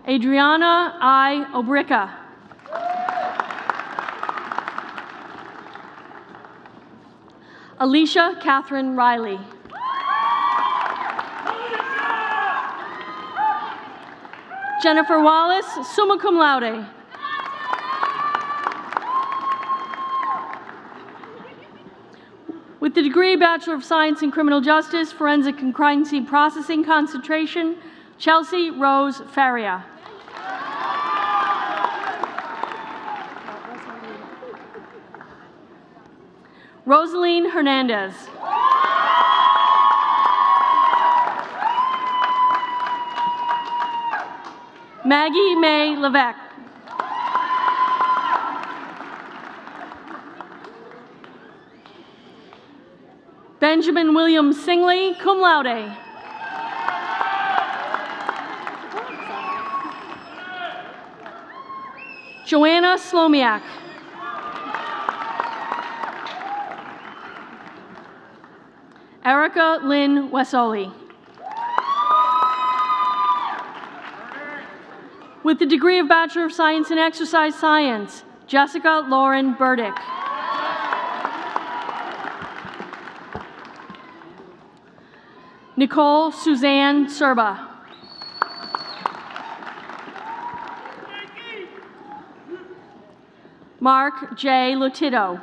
Adriana I. Obrica. Alicia Catherine Riley. Jennifer Wallace, summa cum laude. With the degree Bachelor of Science in Criminal Justice, Forensic and Crime Scene Processing concentration, Chelsea Rose Faria. Rosaline Hernandez. Maggie May Levesque. Benjamin William Singley, cum laude. Joanna Slomiak. Erica Lynn Wesoli. With the degree of Bachelor of Science in Exercise Science, Jessica Lauren Burdick. Nicole Suzanne Serba. Mark J. Lotito.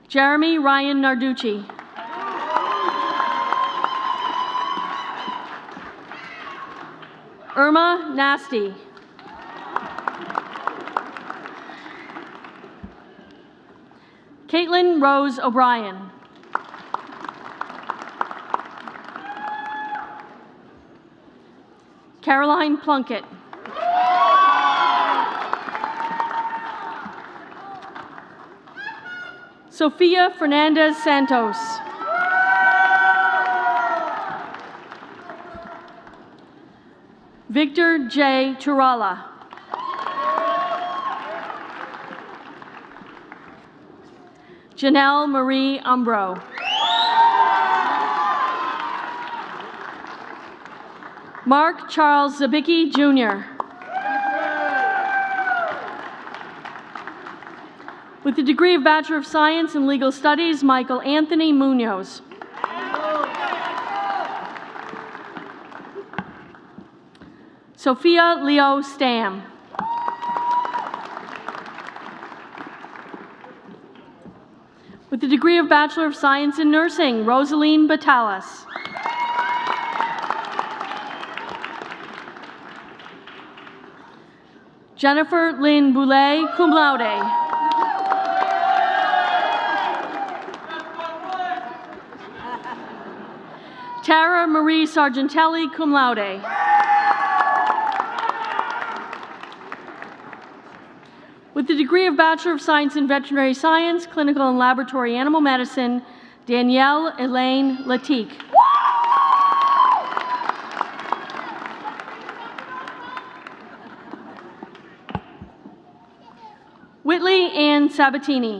Jeremy Ryan Narducci. Irma Nasty. Caitlin Rose O'Brien. Caroline Plunkett. Sofia Fernandez Santos. Victor J. Turala. Janelle Marie Umbro. Mark Charles Zabicki, Jr. With the degree of Bachelor of Science in Legal Studies, Michael Anthony Munoz. Sophia Leo Stam. With the degree of Bachelor of Science in Nursing, Rosaline Batalas. Jennifer Lynn Boulay, cum laude. Tara Marie Sargentelli, cum laude. With the degree of Bachelor of Science in Veterinary Science, Clinical and Laboratory Animal Medicine, Danielle Elaine Latique. Whitley Ann Sabatini.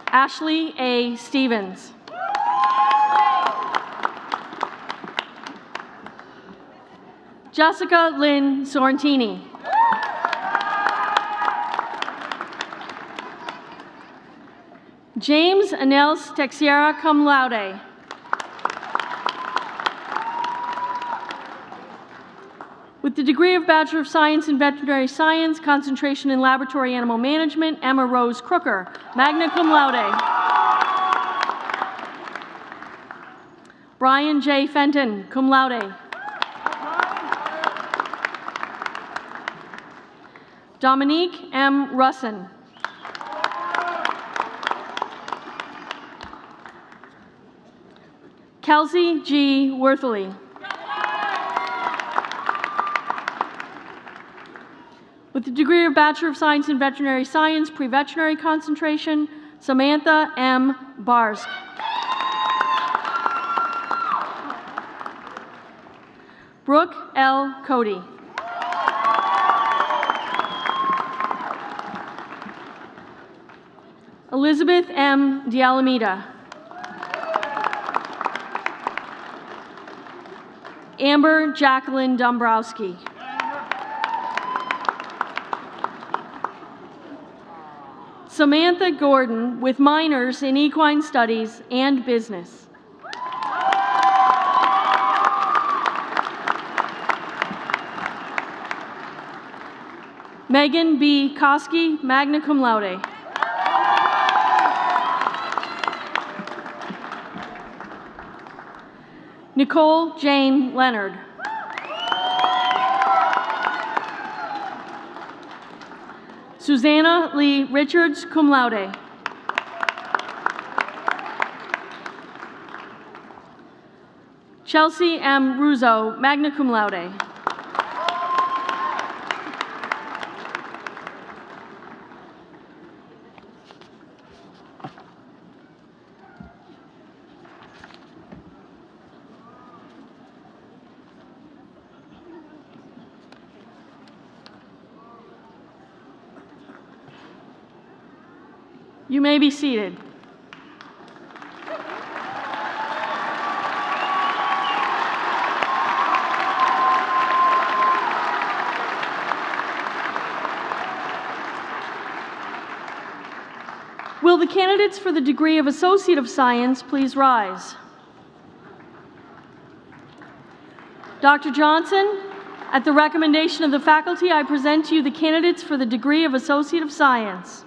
Ashley A. Stevens. Jessica Lynn Sorrentini. James Anels Texiera, cum laude. With the degree of Bachelor of Science in Veterinary Science, concentration in Laboratory Animal Management, Emma Rose Crooker, magna cum laude. Brian J. Fenton, cum laude. Dominique M. Russin. Kelsey G. Worthley. With the degree of Bachelor of Science in Veterinary Science, pre-veterinary concentration, Samantha M. Barsk. Brooke L. Cody. Elizabeth M. D'Alameda. Amber Jacqueline Dombrowski. Samantha Gordon with minors in equine studies and business. Megan B. Koski, magna cum laude. Nicole Jane Leonard. Susanna Lee Richards, cum laude. Chelsea M. Russo, magna cum laude. You may be seated. Will the candidates for the degree of Associate of Science please rise? Dr. Johnson, at the recommendation of the faculty, I present to you the candidates for the degree of Associate of Science.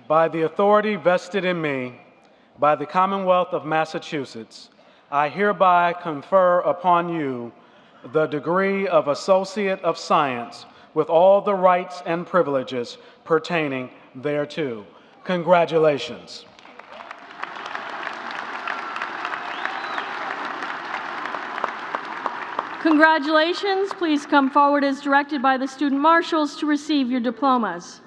By the authority vested in me by the Commonwealth of Massachusetts, I hereby confer upon you the degree of Associate of Science with all the rights and privileges pertaining thereto. Congratulations. Congratulations. Please come forward as directed by the student marshals to receive your diplomas.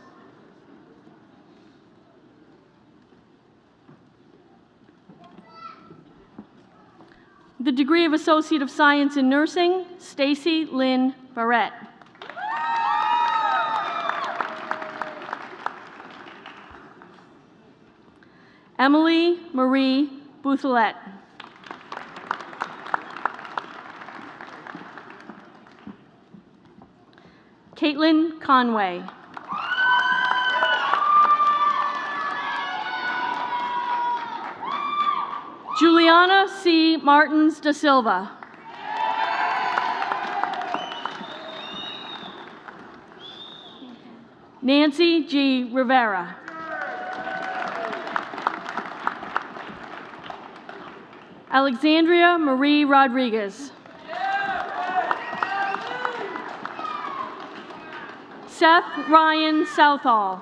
The degree of Associate of Science in Nursing, Stacy Lynn Barrett. Emily Marie Caitlin Conway. Juliana C. Martins da Silva. Nancy G. Rivera. Alexandria Marie Rodriguez. Seth Ryan Southall.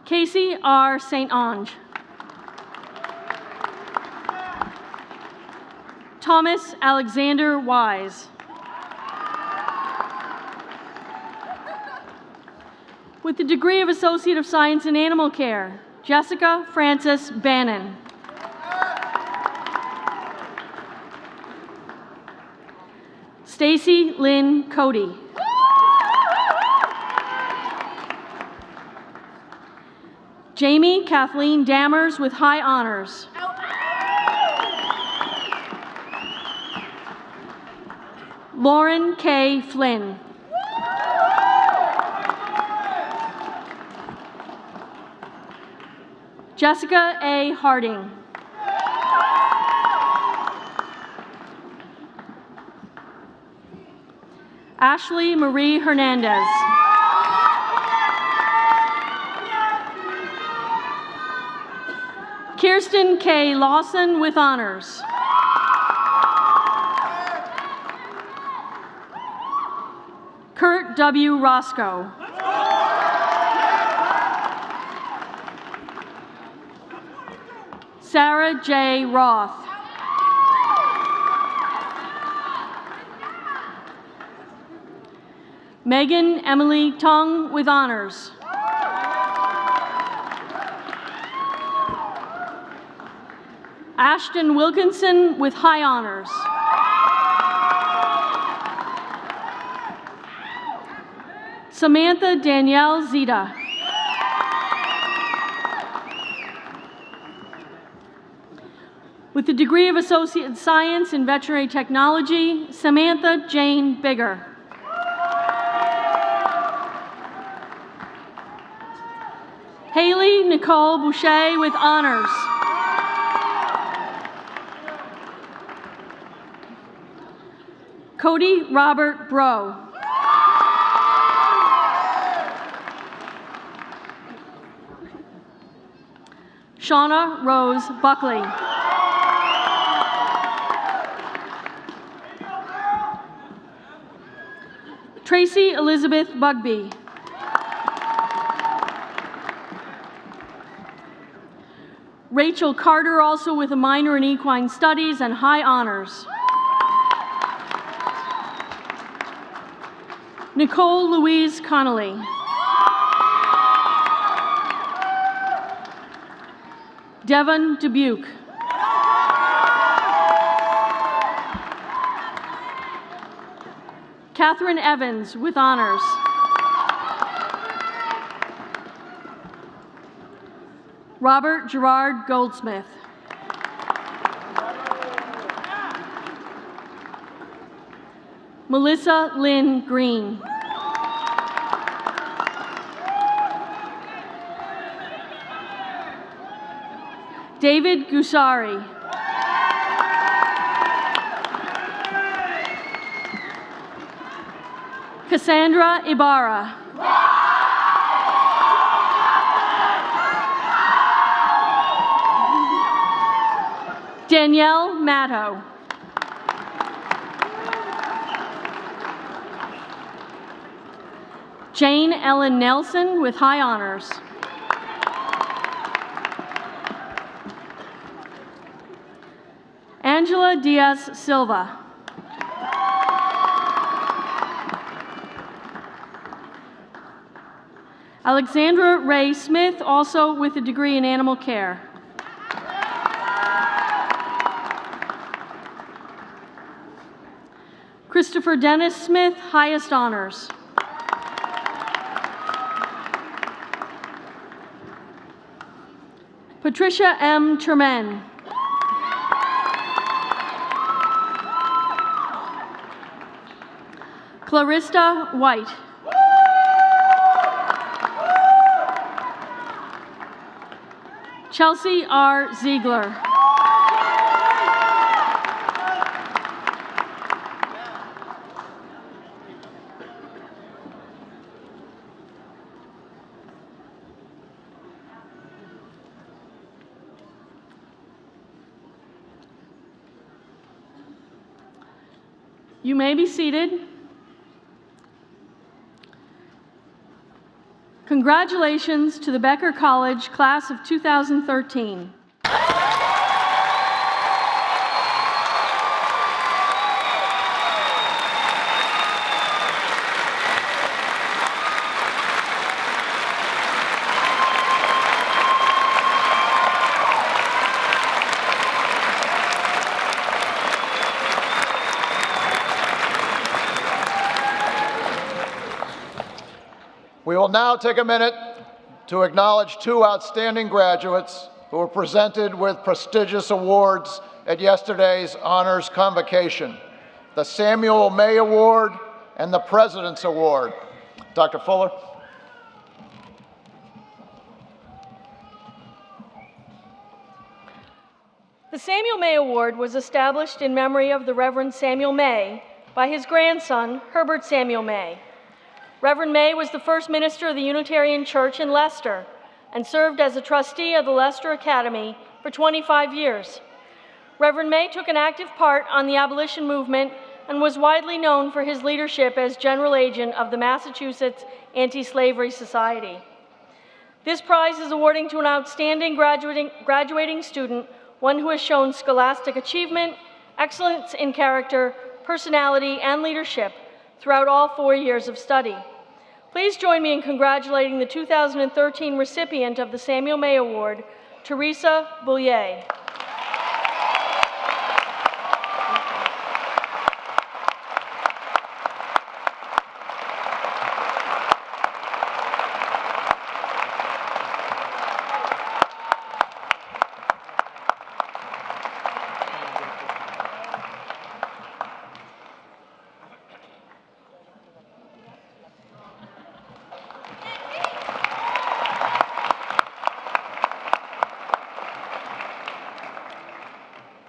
Casey R. St. Ange. Thomas Alexander Wise. With the degree of Associate of Science in Animal Care, Jessica Frances Bannon. Stacy Lynn Cody. Jamie Kathleen Dammers with high honors. Lauren K. Flynn. Jessica A. Harding. Ashley Marie Hernandez. Kirsten K. Lawson with honors. Kurt W. Roscoe. Sarah J. Roth. Megan Emily Tong with honors. Ashton Wilkinson with high honors. Samantha Danielle Zita. With the degree of Associate in Science in Veterinary Technology, Samantha Jane Bigger. Haley Nicole Boucher with honors. Cody Robert Bro. Shauna Rose Buckley. Tracy Elizabeth Bugby. Rachel Carter, also with a minor in equine studies and high honors. Nicole Louise Connolly. Devon Dubuque. Catherine Evans with honors. Robert Gerard Goldsmith. Melissa Lynn Green. David Gusari. Cassandra Ibarra. Danielle Matto. Jane Ellen Nelson with high honors. Angela Diaz Silva. Alexandra Ray Smith, also with a degree in animal care. Christopher Dennis Smith, highest honors. Patricia M. Tremaine. Clarista White. Chelsea R. Ziegler. You may be seated. Congratulations to the Becker College class of 2013. We will now take a minute to acknowledge two outstanding graduates who were presented with prestigious awards at yesterday's honors convocation, the Samuel May Award and the President's Award. Dr. Fuller. The Samuel May Award was established in memory of the Reverend Samuel May by his grandson, Herbert Samuel May. Reverend May was the first minister of the Unitarian Church in Leicester and served as a trustee of the Leicester Academy for 25 years. Reverend May took an active part on the abolition movement and was widely known for his leadership as general agent of the Massachusetts Anti-Slavery Society. This prize is awarding to an outstanding graduating student, one who has shown scholastic achievement, excellence in character, personality, and leadership throughout all 4 years of study. Please join me in congratulating the 2013 recipient of the Samuel May Award, Teresa Boulier.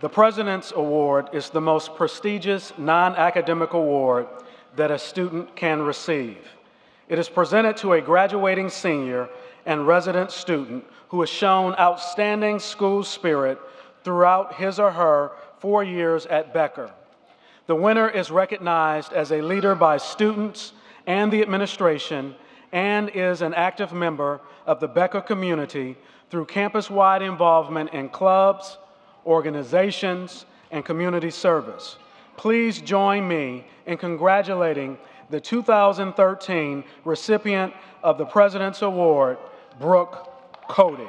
The President's Award is the most prestigious non-academic award that a student can receive. It is presented to a graduating senior and resident student who has shown outstanding school spirit throughout his or her 4 years at Becker. The winner is recognized as a leader by students and the administration and is an active member of the Becker community through campus-wide involvement in clubs, organizations, and community service. Please join me in congratulating the 2013 recipient of the President's Award, Brooke Cody.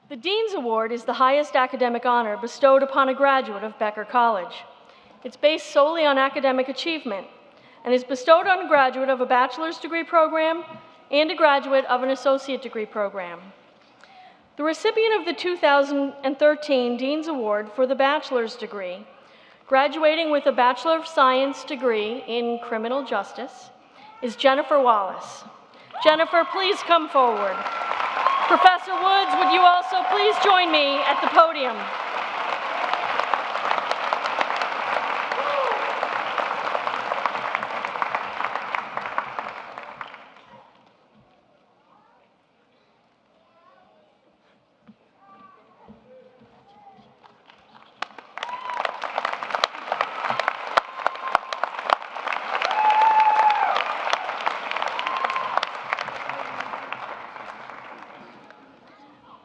The Dean's Award is the highest academic honor bestowed upon a graduate of Becker College. It's based solely on academic achievement and is bestowed on a graduate of a bachelor's degree program and a graduate of an associate degree program. The recipient of the 2013 Dean's Award for the bachelor's degree, graduating with a Bachelor of Science degree in criminal justice, is Jennifer Wallace. Jennifer, please come forward. Professor Woods, would you also please join me at the podium?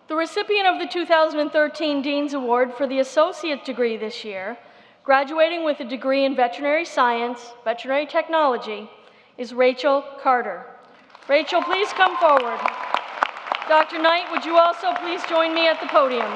The recipient of the 2013 Dean's Award for the associate degree this year, graduating with a degree in veterinary science, veterinary technology, is Rachel Carter. Rachel, please come forward. Dr. Knight, would you also please join me at the podium?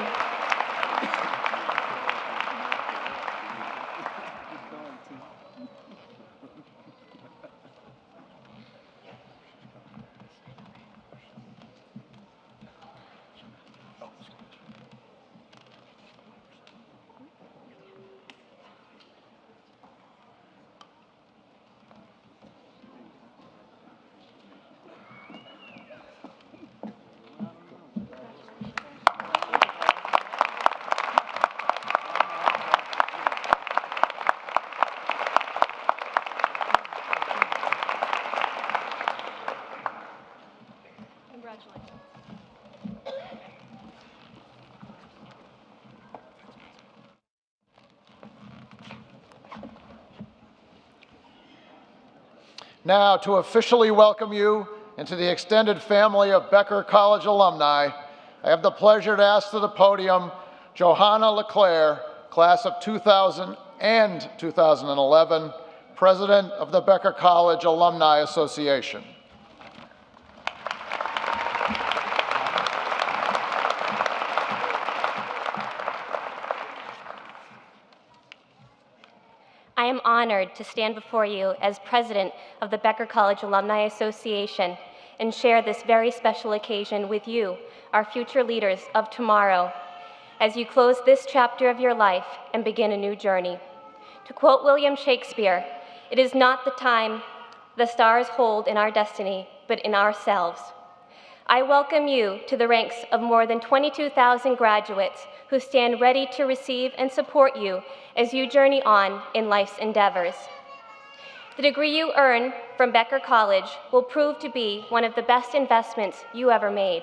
Now, to officially welcome you into the extended family of Becker College alumni, I have the pleasure to ask to the podium Johanna LeClaire, class of 2000 and 2011, President of the Becker College Alumni Association. I am honored to stand before you as President of the Becker College Alumni Association and share this very special occasion with you, our future leaders of tomorrow, as you close this chapter of your life and begin a new journey. To quote William Shakespeare, "It is not the time the stars hold in our destiny, but in ourselves." I welcome you to the ranks of more than 22,000 graduates who stand ready to receive and support you as you journey on in life's endeavors. The degree you earn from Becker College will prove to be one of the best investments you ever made.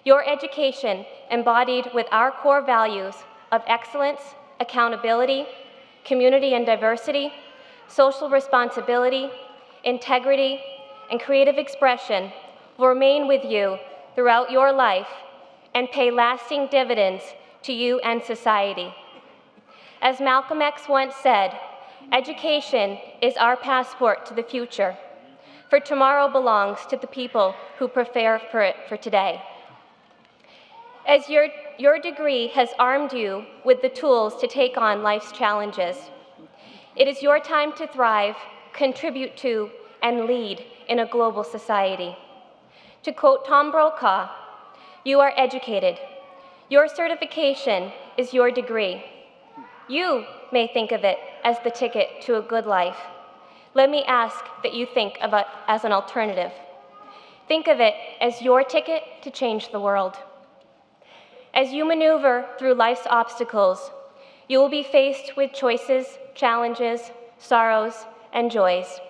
Your education, embodied with our core values of excellence, accountability, community and diversity, social responsibility, integrity, and creative expression, will remain with you throughout your life and pay lasting dividends to you and society. As Malcolm X once said, education is our passport to the future, for tomorrow belongs to the people who prepare for it for today. As your degree has armed you with the tools to take on life's challenges, it is your time to thrive, contribute to, and lead in a global society. To quote Tom Brokaw, "You are educated. Your certification is your degree. You may think of it as the ticket to a good life. Let me ask that you think of it as an alternative. Think of it as your ticket to change the world." As you maneuver through life's obstacles, you will be faced with choices, challenges, sorrows, and joys.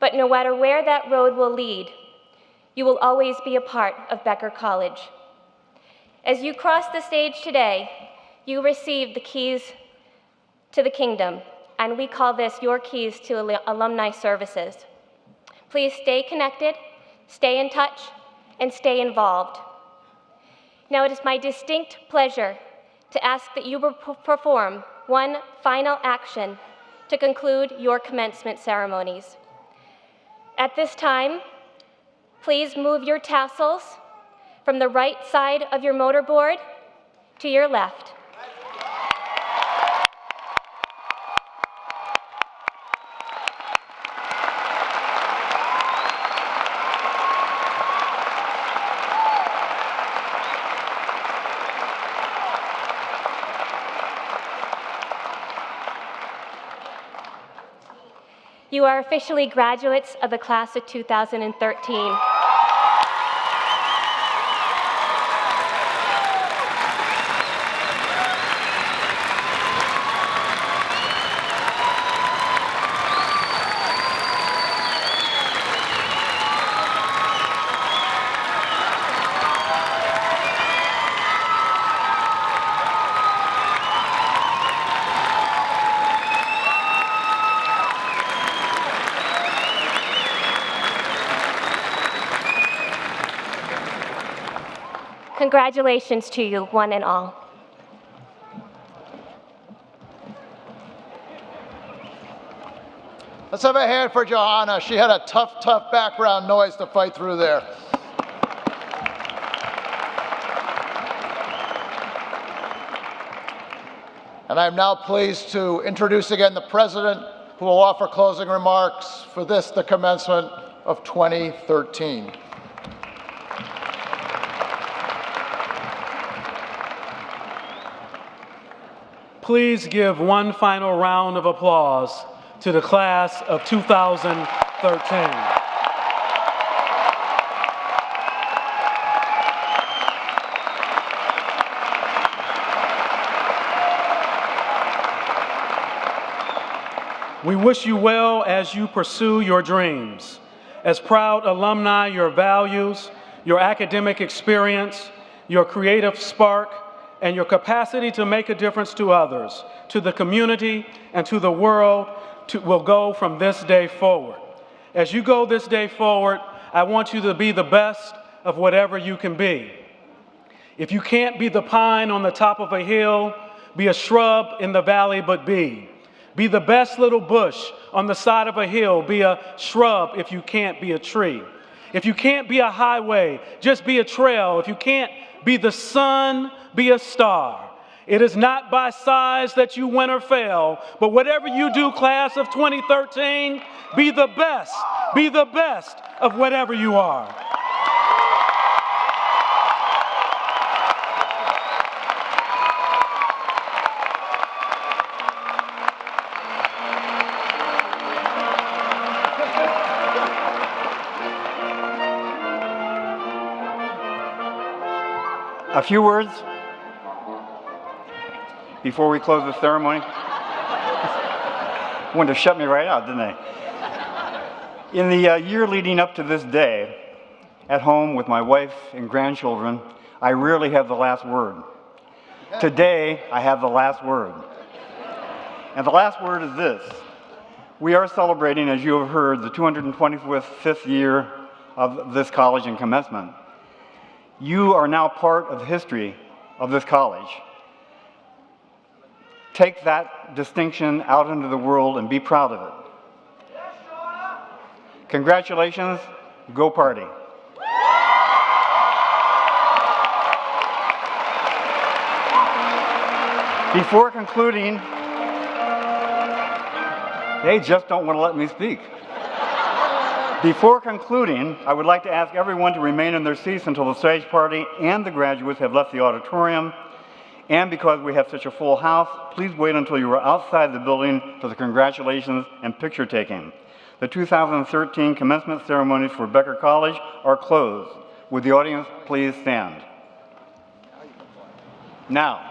But no matter where that road will lead, you will always be a part of Becker College. As you cross the stage today, you receive the keys to the kingdom, and we call this your keys to alumni services. Please stay connected, stay in touch, and stay involved. Now it is my distinct pleasure to ask that you perform one final action to conclude your commencement ceremonies. At this time, please move your tassels from the right side of your motorboard to your left. You are officially graduates of the class of 2013. Congratulations to you, one and all. Let's have a hand for Johanna. She had a tough background noise to fight through there. And I'm now pleased to introduce again the president, who will offer closing remarks for this, the commencement of 2013. Please give one final round of applause to the class of 2013. We wish you well as you pursue your dreams. As proud alumni, your values, your academic experience, your creative spark, and your capacity to make a difference to others, to the community, and to the world will go from this day forward. As you go this day forward, I want you to be the best of whatever you can be. If you can't be the pine on the top of a hill, be a shrub in the valley, but be. Be the best little bush on the side of a hill. Be a shrub if you can't be a tree. If you can't be a highway, just be a trail. If you can't be the sun, be a star. It is not by size that you win or fail, but whatever you do, class of 2013, be the best. Be the best of whatever you are. A few words before we close the ceremony. Wanted to shut me right out, didn't they? In the year leading up to this day, at home with my wife and grandchildren, I rarely have the last word. Today, I have the last word. And the last word is this. We are celebrating, as you have heard, the 225th year of this college and commencement. You are now part of the history of this college. Take that distinction out into the world and be proud of it. Congratulations, go party. Before concluding, they just don't want to let me speak. Before concluding, I would like to ask everyone to remain in their seats until the stage party and the graduates have left the auditorium. And because we have such a full house, please wait until you are outside the building for the congratulations and picture taking. The 2013 commencement ceremonies for Becker College are closed. Would the audience please stand? Now.